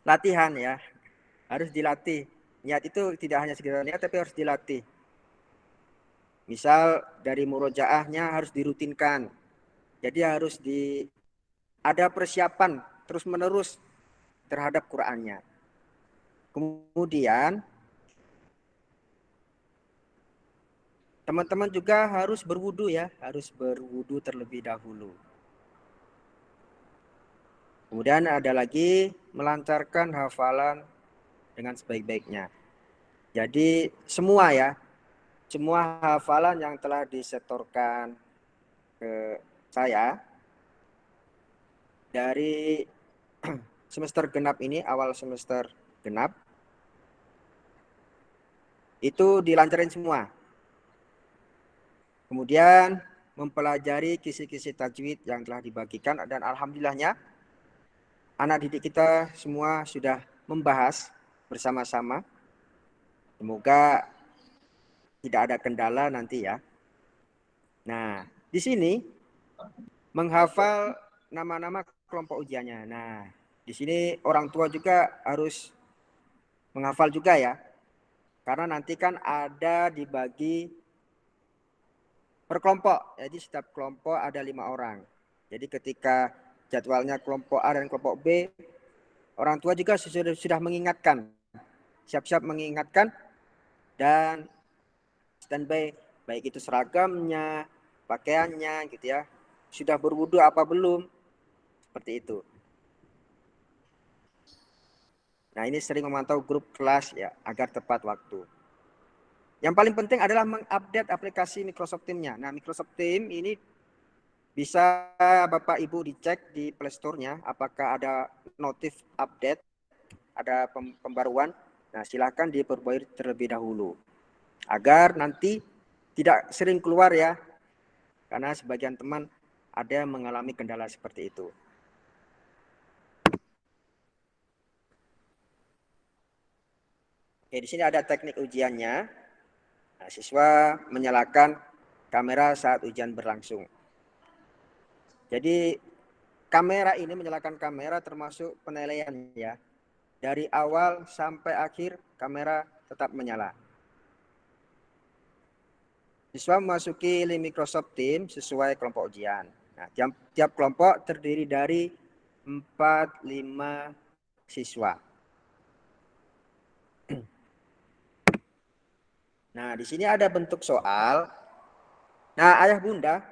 latihan ya. Harus dilatih. Niat itu tidak hanya sekedar niat tapi harus dilatih. Misal dari murojaahnya harus dirutinkan. Jadi harus ada persiapan terus-menerus terhadap Qur'annya. Kemudian teman-teman juga harus berwudu ya, harus berwudu terlebih dahulu. Kemudian ada lagi melancarkan hafalan dengan sebaik-baiknya. Jadi semua hafalan yang telah disetorkan ke saya dari semester genap ini, awal semester genap, itu dilancarin semua. Kemudian mempelajari kisi-kisi tajwid yang telah dibagikan, dan alhamdulillahnya anak didik kita semua sudah membahas bersama-sama. Semoga tidak ada kendala nanti ya. Nah, di sini menghafal nama-nama kelompok ujiannya. Nah, di sini orang tua juga harus menghafal juga ya. Karena nanti kan ada dibagi per kelompok. Jadi setiap kelompok ada 5 orang. Jadi ketika jadwalnya kelompok A dan kelompok B, orang tua juga sudah mengingatkan. Siap-siap mengingatkan dan standby, baik itu seragamnya, pakaiannya gitu ya. Sudah berwudu apa belum? Seperti itu. Nah, ini sering memantau grup kelas ya agar tepat waktu. Yang paling penting adalah mengupdate aplikasi Microsoft Teams-nya. Nah, Microsoft Teams ini bisa Bapak Ibu dicek di Play Store-nya apakah ada notif update, ada pembaruan. Nah, silahkan diperbarui terlebih dahulu agar nanti tidak sering keluar ya. Karena sebagian teman ada yang mengalami kendala seperti itu. Oke, di sini ada teknik ujiannya. Nah, siswa menyalakan kamera saat ujian berlangsung. Jadi kamera ini, menyalakan kamera termasuk penilaian ya. Dari awal sampai akhir kamera tetap menyala. Siswa memasuki link Microsoft Teams sesuai kelompok ujian. Nah, tiap kelompok terdiri dari 4-5 siswa. Nah, di sini ada bentuk soal. Nah, ayah bunda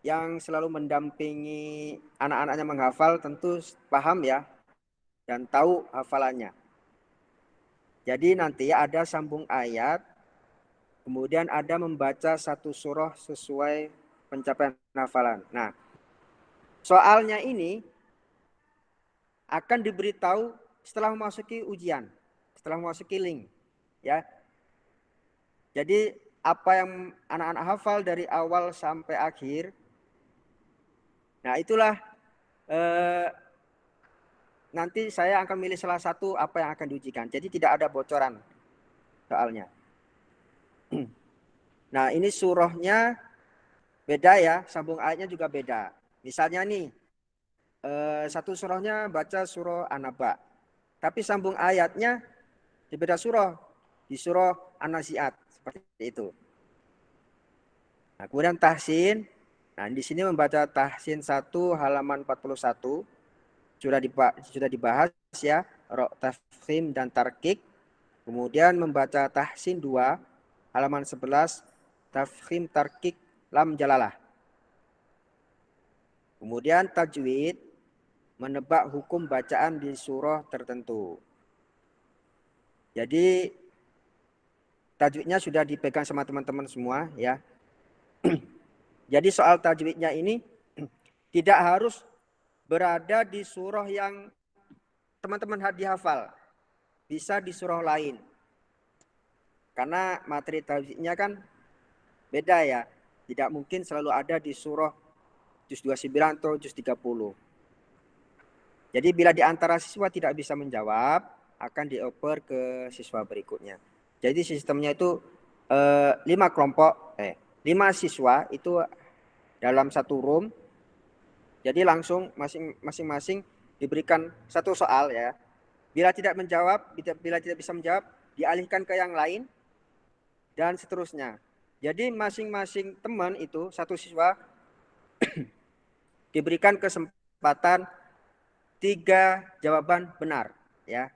yang selalu mendampingi anak-anaknya menghafal tentu paham ya dan tahu hafalannya. Jadi nanti ada sambung ayat, kemudian ada membaca satu surah sesuai pencapaian hafalan. Nah, soalnya ini akan diberitahu setelah memasuki ujian, setelah memasuki link ya. Jadi apa yang anak-anak hafal dari awal sampai akhir, nah itulah nanti saya akan milih salah satu apa yang akan diujikan. Jadi tidak ada bocoran soalnya. Nah, ini surahnya beda ya, sambung ayatnya juga beda. Misalnya nih, satu surahnya baca surah An-Naba, tapi sambung ayatnya di beda surah, di surah An-Nazi'at. Seperti itu. Nah, kemudian tahsin. Nah, di sini membaca tahsin 1 halaman 41 sudah dibahas ya, ra' tafkhim dan tarkik. Kemudian membaca tahsin 2 halaman 11 tafkhim tarkik lam jalalah. Kemudian tajwid, menebak hukum bacaan di surah tertentu. Jadi tajwidnya sudah dipegang sama teman-teman semua ya. Jadi soal tajwidnya ini tidak harus berada di surah yang teman-teman dihafal. Bisa di surah lain. Karena materi tajwidnya kan beda ya. Tidak mungkin selalu ada di surah juz 29 atau juz 30. Jadi bila di antara siswa tidak bisa menjawab, akan dioper ke siswa berikutnya. Jadi sistemnya itu 5 siswa itu dalam satu room. Jadi langsung masing-masing diberikan satu soal ya. Bila tidak bisa menjawab, dialihkan ke yang lain dan seterusnya. Jadi masing-masing teman itu satu siswa diberikan kesempatan 3 jawaban benar ya.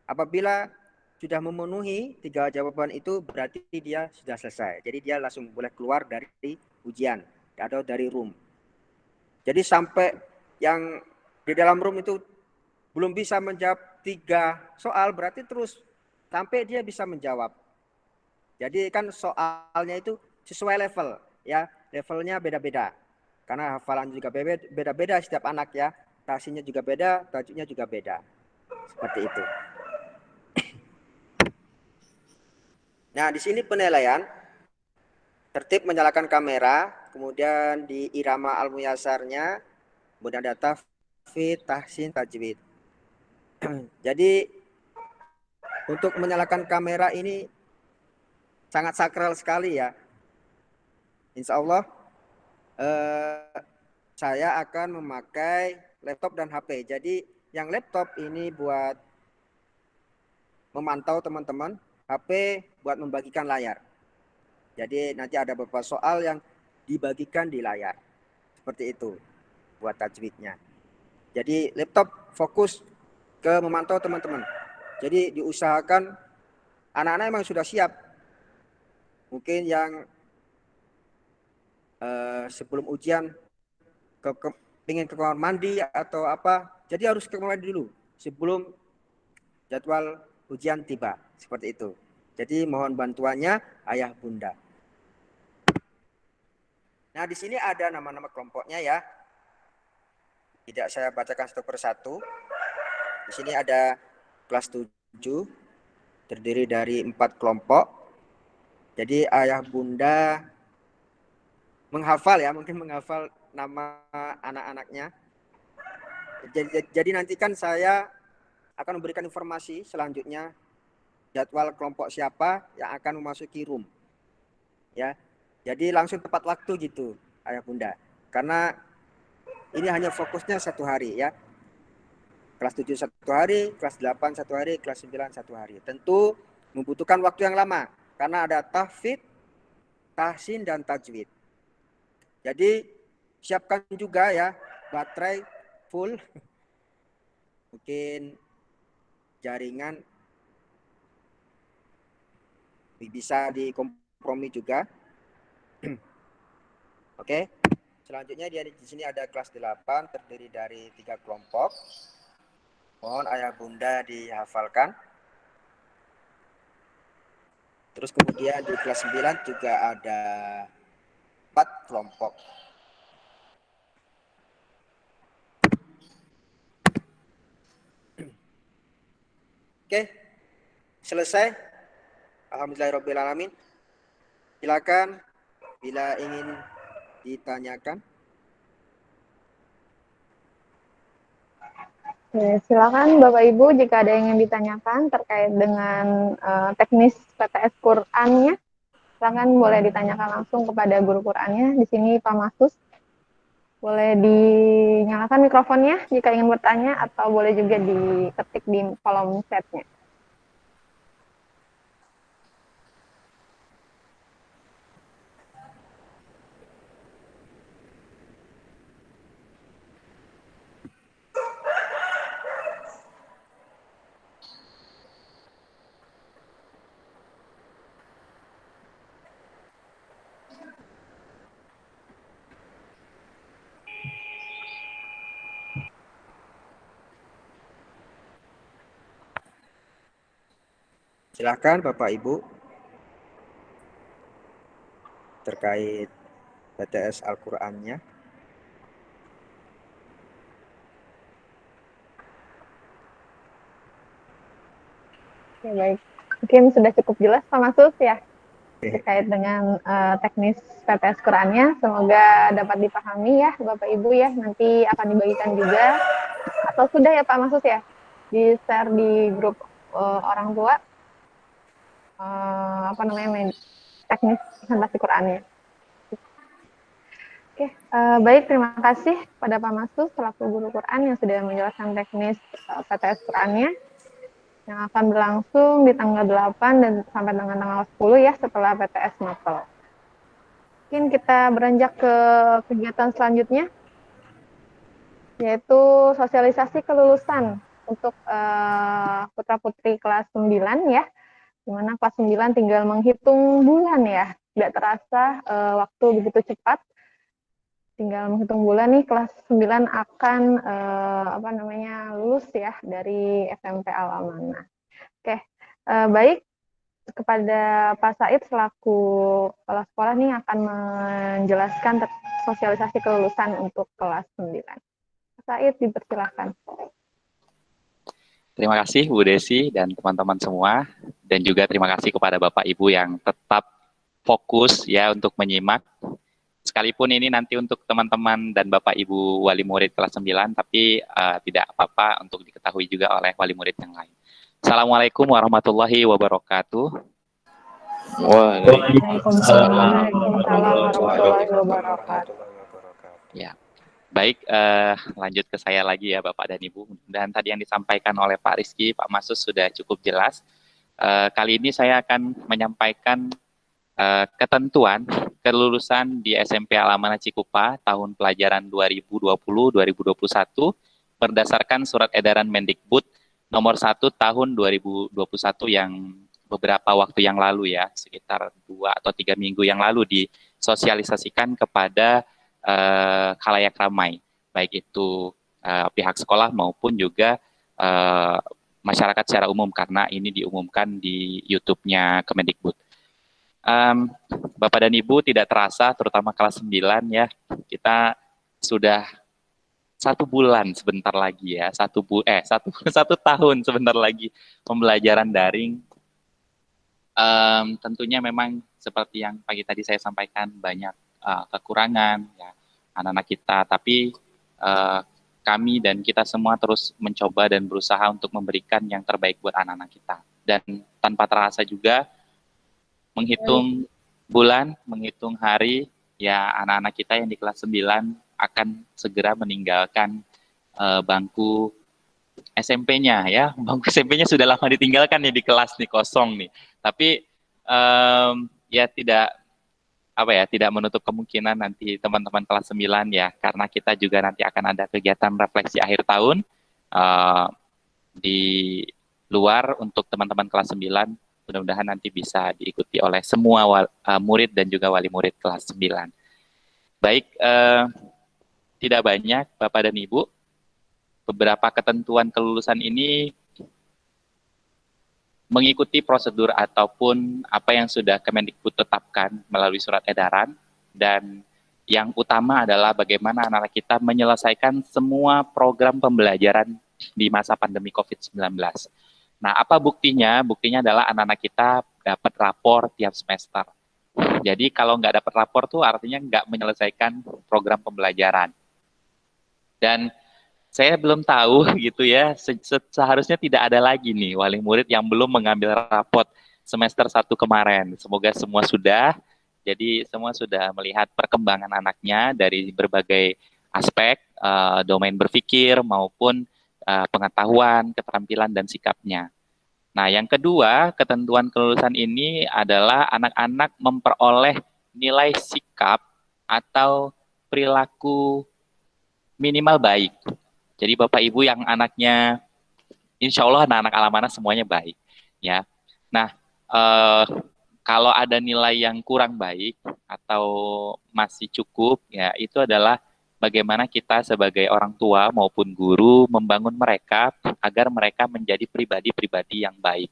Apabila sudah memenuhi 3 jawaban itu berarti dia sudah selesai. Jadi dia langsung boleh keluar dari ujian atau dari room. Jadi sampai yang di dalam room itu belum bisa menjawab 3 soal berarti terus sampai dia bisa menjawab. Jadi kan soalnya itu sesuai level ya, levelnya beda-beda. Karena hafalan juga beda-beda setiap anak ya. Tahsinnya juga beda, tajuknya juga beda. Seperti itu. Nah, di sini penilaian tertib menyalakan kamera, kemudian di irama al-muyasarnya, kemudian ada tahfidz, tahsin, tajwid. Jadi untuk menyalakan kamera ini sangat sakral sekali ya. Insya Allah saya akan memakai laptop dan HP. Jadi yang laptop ini buat memantau teman-teman, HP buat membagikan layar. Jadi nanti ada beberapa soal yang dibagikan di layar. Seperti itu buat tajwidnya. Jadi laptop fokus ke memantau teman-teman. Jadi diusahakan anak-anak memang sudah siap. Mungkin yang sebelum ujian ingin ke kamar mandi atau apa, jadi harus ke kamar mandi dulu sebelum jadwal ujian tiba. Seperti itu. Jadi mohon bantuannya ayah bunda. Nah, di sini ada nama-nama kelompoknya ya. Tidak saya bacakan satu persatu. Di sini ada kelas 7 terdiri dari 4 kelompok. Jadi ayah bunda menghafal ya, mungkin menghafal nama anak-anaknya. Jadi nanti kan saya akan memberikan informasi selanjutnya jadwal kelompok siapa yang akan memasuki room. Ya. Jadi langsung tepat waktu gitu, ayah bunda. Karena ini hanya fokusnya 1 hari ya. Kelas 7 1 hari, kelas 8 1 hari, kelas 9 1 hari. Tentu membutuhkan waktu yang lama karena ada tahfidz, tahsin dan tajwid. Jadi siapkan juga ya baterai full. Mungkin jaringan bisa dikompromi juga. Oke. Selanjutnya di sini ada kelas 8 terdiri dari 3 kelompok. Mohon ayah bunda dihafalkan. Terus kemudian di kelas 9 juga ada 4 kelompok. Oke. Selesai. Alhamdulillahirrahmanirrahim. Silakan bila ingin ditanyakan. Silakan Bapak Ibu jika ada yang ingin ditanyakan terkait dengan teknis PTS Qurannya, silakan boleh ditanyakan langsung kepada guru Qurannya. Di sini Pak Mahfuz, boleh dinyalakan mikrofonnya jika ingin bertanya atau boleh juga diketik di kolom chatnya. Silakan Bapak Ibu terkait PTS Al-Qur'annya. Oke, baik. Mungkin sudah cukup jelas Pak Mahfuz ya. terkait dengan teknis PTS Qurannya. Semoga dapat dipahami ya Bapak Ibu ya. Nanti akan dibagikan juga atau sudah ya Pak Masus ya, di share di grup orang tua apa namanya teknis presentasi Qurannya. Oke, baik, terima kasih pada Pak Masus selaku guru Quran yang sudah menjelaskan teknis PTS Qurannya yang akan berlangsung di tanggal 8 dan sampai dengan tanggal 10 ya setelah PTS Mapel. Mungkin kita beranjak ke kegiatan selanjutnya, yaitu sosialisasi kelulusan untuk putra-putri kelas 9 ya, di mana kelas 9 tinggal menghitung bulan ya, tidak terasa waktu begitu cepat, tinggal menghitung bulan nih kelas 9 akan lulus ya dari SMP Al-Amanah. Oke, baik, kepada Pak Said selaku kepala sekolah nih akan menjelaskan sosialisasi kelulusan untuk kelas 9. Pak Said dipersilakan. Terima kasih Bu Desi dan teman-teman semua, dan juga terima kasih kepada Bapak Ibu yang tetap fokus ya untuk menyimak. Sekalipun ini nanti untuk teman-teman dan Bapak Ibu wali murid kelas 9, tapi tidak apa-apa untuk diketahui juga oleh wali murid yang lain. Assalamualaikum warahmatullahi wabarakatuh. Waalaikumsalam warahmatullahi wabarakatuh. Ya, baik, lanjut ke saya lagi ya Bapak dan Ibu. Dan tadi yang disampaikan oleh Pak Rizky, Pak Masus sudah cukup jelas. Kali ini saya akan menyampaikan ketentuan kelulusan di SMP Al-Amanah Cikupa tahun pelajaran 2020-2021 berdasarkan surat edaran Mendikbud nomor 1 tahun 2021 yang beberapa waktu yang lalu ya, sekitar 2 atau 3 minggu yang lalu disosialisasikan kepada khalayak ramai, baik itu pihak sekolah maupun juga masyarakat secara umum, karena ini diumumkan di YouTube-nya Kemendikbud. Bapak dan Ibu, tidak terasa, terutama kelas 9 ya, kita sudah 1 bulan sebentar lagi ya, satu tahun sebentar lagi pembelajaran daring. Tentunya memang seperti yang pagi tadi saya sampaikan, banyak kekurangan ya anak-anak kita, tapi kami dan kita semua terus mencoba dan berusaha untuk memberikan yang terbaik buat anak-anak kita. Dan tanpa terasa juga menghitung bulan, menghitung hari, ya anak-anak kita yang di kelas 9 akan segera meninggalkan bangku SMP-nya ya. Bangku SMP-nya sudah lama ditinggalkan ya, di kelas nih kosong nih. Tapi ya tidak menutup kemungkinan nanti teman-teman kelas 9 ya, karena kita juga nanti akan ada kegiatan refleksi akhir tahun di luar untuk teman-teman kelas 9. Mudah-mudahan nanti bisa diikuti oleh semua murid dan juga wali murid kelas 9. Baik, tidak banyak Bapak dan Ibu, beberapa ketentuan kelulusan ini mengikuti prosedur ataupun apa yang sudah Kemendikbud tetapkan melalui surat edaran, dan yang utama adalah bagaimana anak-anak kita menyelesaikan semua program pembelajaran di masa pandemi COVID-19. Nah, apa buktinya? Buktinya adalah anak-anak kita dapat rapor tiap semester. Jadi kalau nggak dapat rapor tuh artinya nggak menyelesaikan program pembelajaran. Dan saya belum tahu gitu ya, seharusnya tidak ada lagi nih wali murid yang belum mengambil rapor semester 1 kemarin. Semoga semua sudah, jadi semua sudah melihat perkembangan anaknya dari berbagai aspek, domain berpikir maupun pengetahuan, keterampilan, dan sikapnya. Nah, yang kedua, ketentuan kelulusan ini adalah anak-anak memperoleh nilai sikap atau perilaku minimal baik. Jadi Bapak Ibu yang anaknya, insya Allah anak-anak Al-Amanah semuanya baik. Ya. Nah, kalau ada nilai yang kurang baik atau masih cukup, ya itu adalah bagaimana kita sebagai orang tua maupun guru membangun mereka agar mereka menjadi pribadi-pribadi yang baik.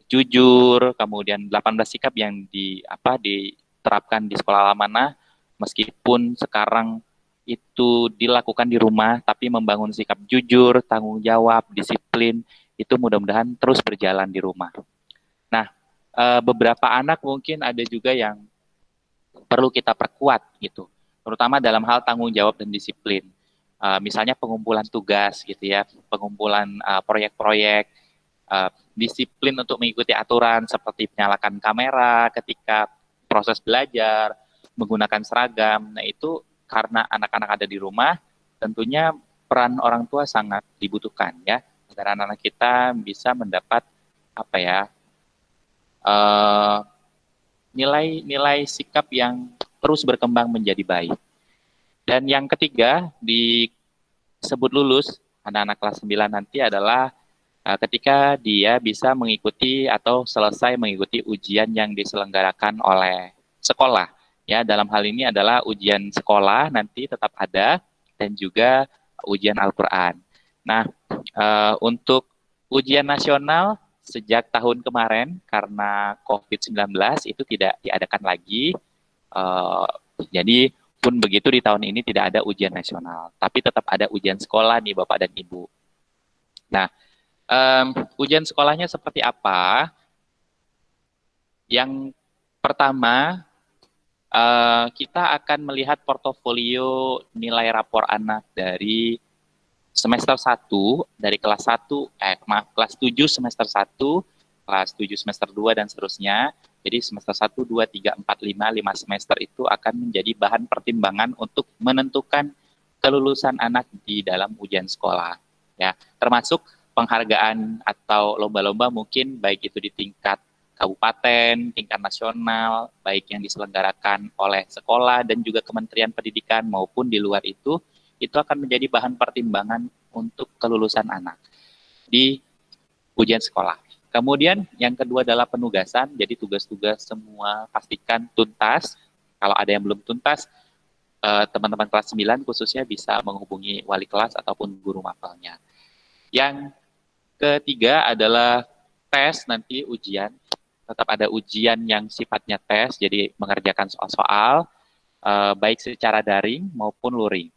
Jujur, kemudian 18 sikap yang diterapkan di sekolah Al-Amanah, meskipun sekarang itu dilakukan di rumah, tapi membangun sikap jujur, tanggung jawab, disiplin, itu mudah-mudahan terus berjalan di rumah. Nah, beberapa anak mungkin ada juga yang perlu kita perkuat gitu, terutama dalam hal tanggung jawab dan disiplin. Misalnya pengumpulan tugas gitu ya, pengumpulan proyek-proyek, disiplin untuk mengikuti aturan seperti menyalakan kamera ketika proses belajar, menggunakan seragam. Nah itu karena anak-anak ada di rumah, tentunya peran orang tua sangat dibutuhkan ya, agar anak-anak kita bisa mendapat apa ya, nilai-nilai sikap yang terus berkembang menjadi baik. Dan yang ketiga disebut lulus anak-anak kelas 9 nanti adalah ketika dia bisa mengikuti atau selesai mengikuti ujian yang diselenggarakan oleh sekolah. Ya, dalam hal ini adalah ujian sekolah nanti tetap ada dan juga ujian Al-Qur'an. Nah, untuk ujian nasional sejak tahun kemarin karena COVID-19 itu tidak diadakan lagi. Jadi pun begitu di tahun ini tidak ada ujian nasional, tapi tetap ada ujian sekolah nih Bapak dan Ibu. Nah, ujian sekolahnya seperti apa? Yang pertama, kita akan melihat portofolio nilai rapor anak dari semester 1, dari kelas 7 semester 1, kelas 7 semester 2, dan seterusnya. Jadi semester 1, 2, 3, 4, 5 semester itu akan menjadi bahan pertimbangan untuk menentukan kelulusan anak di dalam ujian sekolah. Ya, termasuk penghargaan atau lomba-lomba mungkin baik itu di tingkat kabupaten, tingkat nasional, baik yang diselenggarakan oleh sekolah dan juga Kementerian Pendidikan maupun di luar itu akan menjadi bahan pertimbangan untuk kelulusan anak di ujian sekolah. Kemudian yang kedua adalah penugasan, jadi tugas-tugas semua pastikan tuntas. Kalau ada yang belum tuntas, teman-teman kelas 9 khususnya bisa menghubungi wali kelas ataupun guru mapelnya. Yang ketiga adalah tes nanti ujian, tetap ada ujian yang sifatnya tes, jadi mengerjakan soal-soal, baik secara daring maupun luring.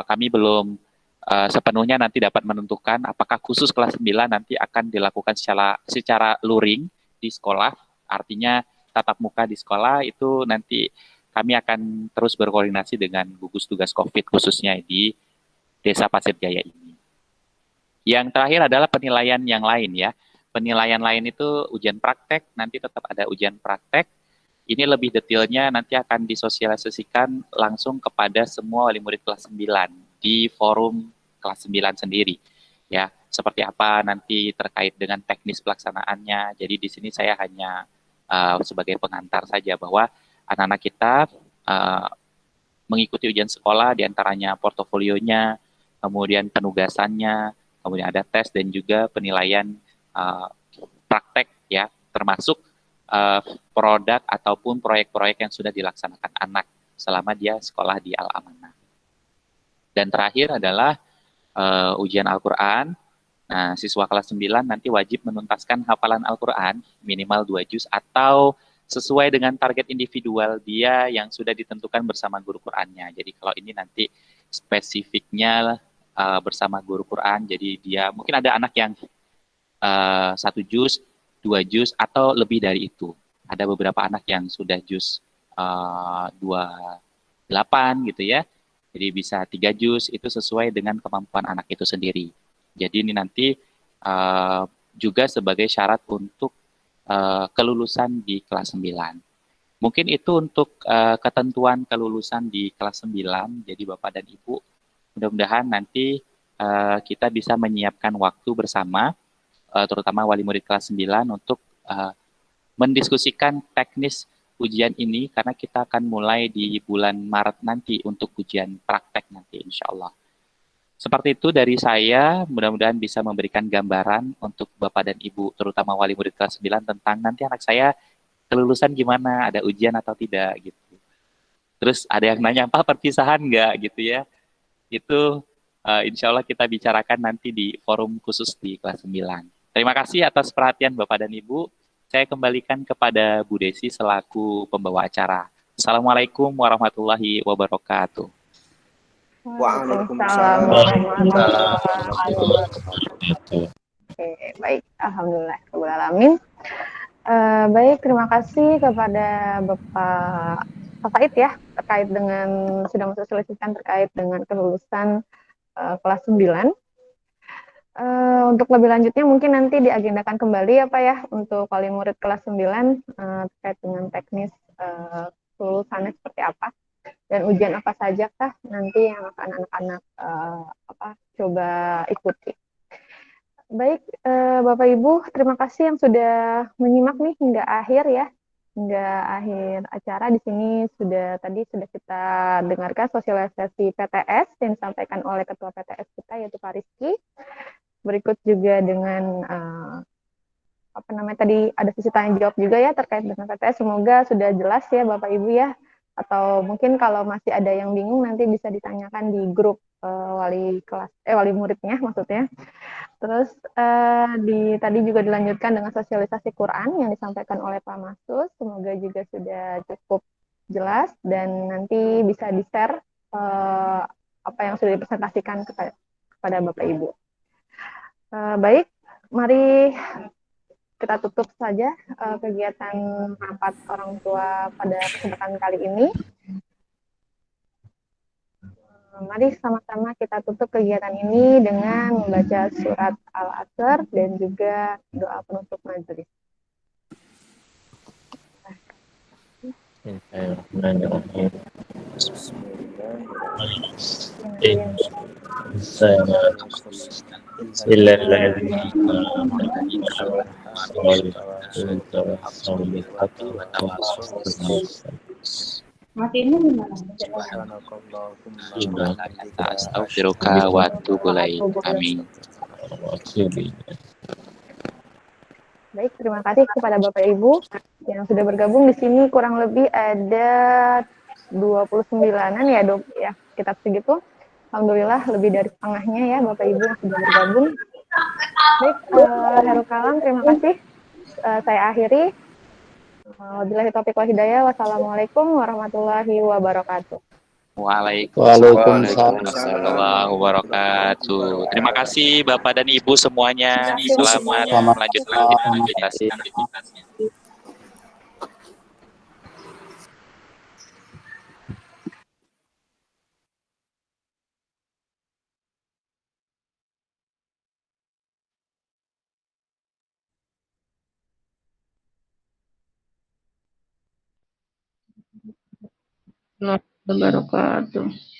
Kami belum sepenuhnya nanti dapat menentukan apakah khusus kelas 9 nanti akan dilakukan secara luring di sekolah, artinya tatap muka di sekolah itu nanti kami akan terus berkoordinasi dengan gugus tugas COVID khususnya di Desa Pasir Jaya ini. Yang terakhir adalah penilaian yang lain ya. Penilaian lain itu ujian praktek, nanti tetap ada ujian praktek. Ini lebih detailnya nanti akan disosialisasikan langsung kepada semua wali murid kelas 9 di forum kelas 9 sendiri. Ya, seperti apa nanti terkait dengan teknis pelaksanaannya. Jadi di sini saya hanya sebagai pengantar saja bahwa anak-anak kita mengikuti ujian sekolah, diantaranya portofolionya, kemudian penugasannya, kemudian ada tes dan juga penilaian praktek ya, termasuk produk ataupun proyek-proyek yang sudah dilaksanakan anak selama dia sekolah di Al-Amanah. Dan terakhir adalah ujian Al-Quran. Nah, siswa kelas 9 nanti wajib menuntaskan hafalan Al-Quran minimal 2 juz atau sesuai dengan target individual dia yang sudah ditentukan bersama guru Qurannya. Jadi kalau ini nanti spesifiknya bersama guru Quran, jadi dia mungkin ada anak yang 1 juz, 2 juz, atau lebih dari itu. Ada beberapa anak yang sudah juz 28 gitu ya. Jadi bisa 3 juz, itu sesuai dengan kemampuan anak itu sendiri. Jadi ini nanti juga sebagai syarat untuk kelulusan di kelas 9. Mungkin itu untuk ketentuan kelulusan di kelas 9. Jadi Bapak dan Ibu, mudah-mudahan nanti kita bisa menyiapkan waktu bersama, terutama wali murid kelas 9 untuk mendiskusikan teknis ujian ini, karena kita akan mulai di bulan Maret nanti untuk ujian praktek nanti insya Allah. Seperti itu dari saya, mudah-mudahan bisa memberikan gambaran untuk Bapak dan Ibu, terutama wali murid kelas 9 tentang nanti anak saya kelulusan gimana, ada ujian atau tidak gitu. Terus ada yang nanya, Pak perpisahan nggak gitu ya. Itu insya Allah kita bicarakan nanti di forum khusus di kelas 9. Terima kasih atas perhatian Bapak dan Ibu. Saya kembalikan kepada Bu Desi selaku pembawa acara. Assalamualaikum warahmatullahi wabarakatuh. Waalaikumsalam warahmatullahi wabarakatuh. Oke, baik. Alhamdulillah. Baik, terima kasih kepada Bapak Said ya, terkait dengan sudah mensosialisasikan terkait dengan kelulusan kelas 9. Untuk lebih lanjutnya mungkin nanti diagendakan kembali ya Pak ya, untuk wali murid kelas 9 terkait dengan teknis kelulusannya seperti apa, dan ujian apa saja kah nanti yang akan anak-anak coba ikuti. Baik, Bapak Ibu, terima kasih yang sudah menyimak nih hingga akhir ya, hingga akhir acara. Di sini tadi sudah kita dengarkan sosialisasi PTS yang disampaikan oleh Ketua PTS kita yaitu Pak Rizky. Berikut juga dengan tadi ada sesi tanya jawab juga ya terkait dengan PTS. Semoga sudah jelas ya Bapak Ibu ya. Atau mungkin kalau masih ada yang bingung nanti bisa ditanyakan di grup wali muridnya maksudnya. Terus tadi juga dilanjutkan dengan sosialisasi Quran yang disampaikan oleh Pak Mahfuz. Semoga juga sudah cukup jelas dan nanti bisa di-share apa yang sudah dipresentasikan kepada Bapak Ibu. Baik, mari kita tutup saja kegiatan rapat orang tua pada kesempatan kali ini. Mari sama-sama kita tutup kegiatan ini dengan membaca surat Al-Asr dan juga doa penutup majelis. Astagfirullah wa atubu ilaik. Amin. Baik, terima kasih kepada Bapak Ibu yang sudah bergabung di sini, kurang lebih ada 29-an ya, Dok, ya, sekitar segitu. Alhamdulillah lebih dari setengahnya ya Bapak Ibu yang sudah bergabung. Baik, Herul Kalam, terima kasih. Saya akhiri. Wabillahi taufiq wal hidayah. Wassalamualaikum warahmatullahi wabarakatuh. Waalaikumsalam warahmatullahi wabarakatuh. Terima kasih Bapak dan Ibu semuanya. Selamat melanjutkan aktivitasnya. Wabarakatuh.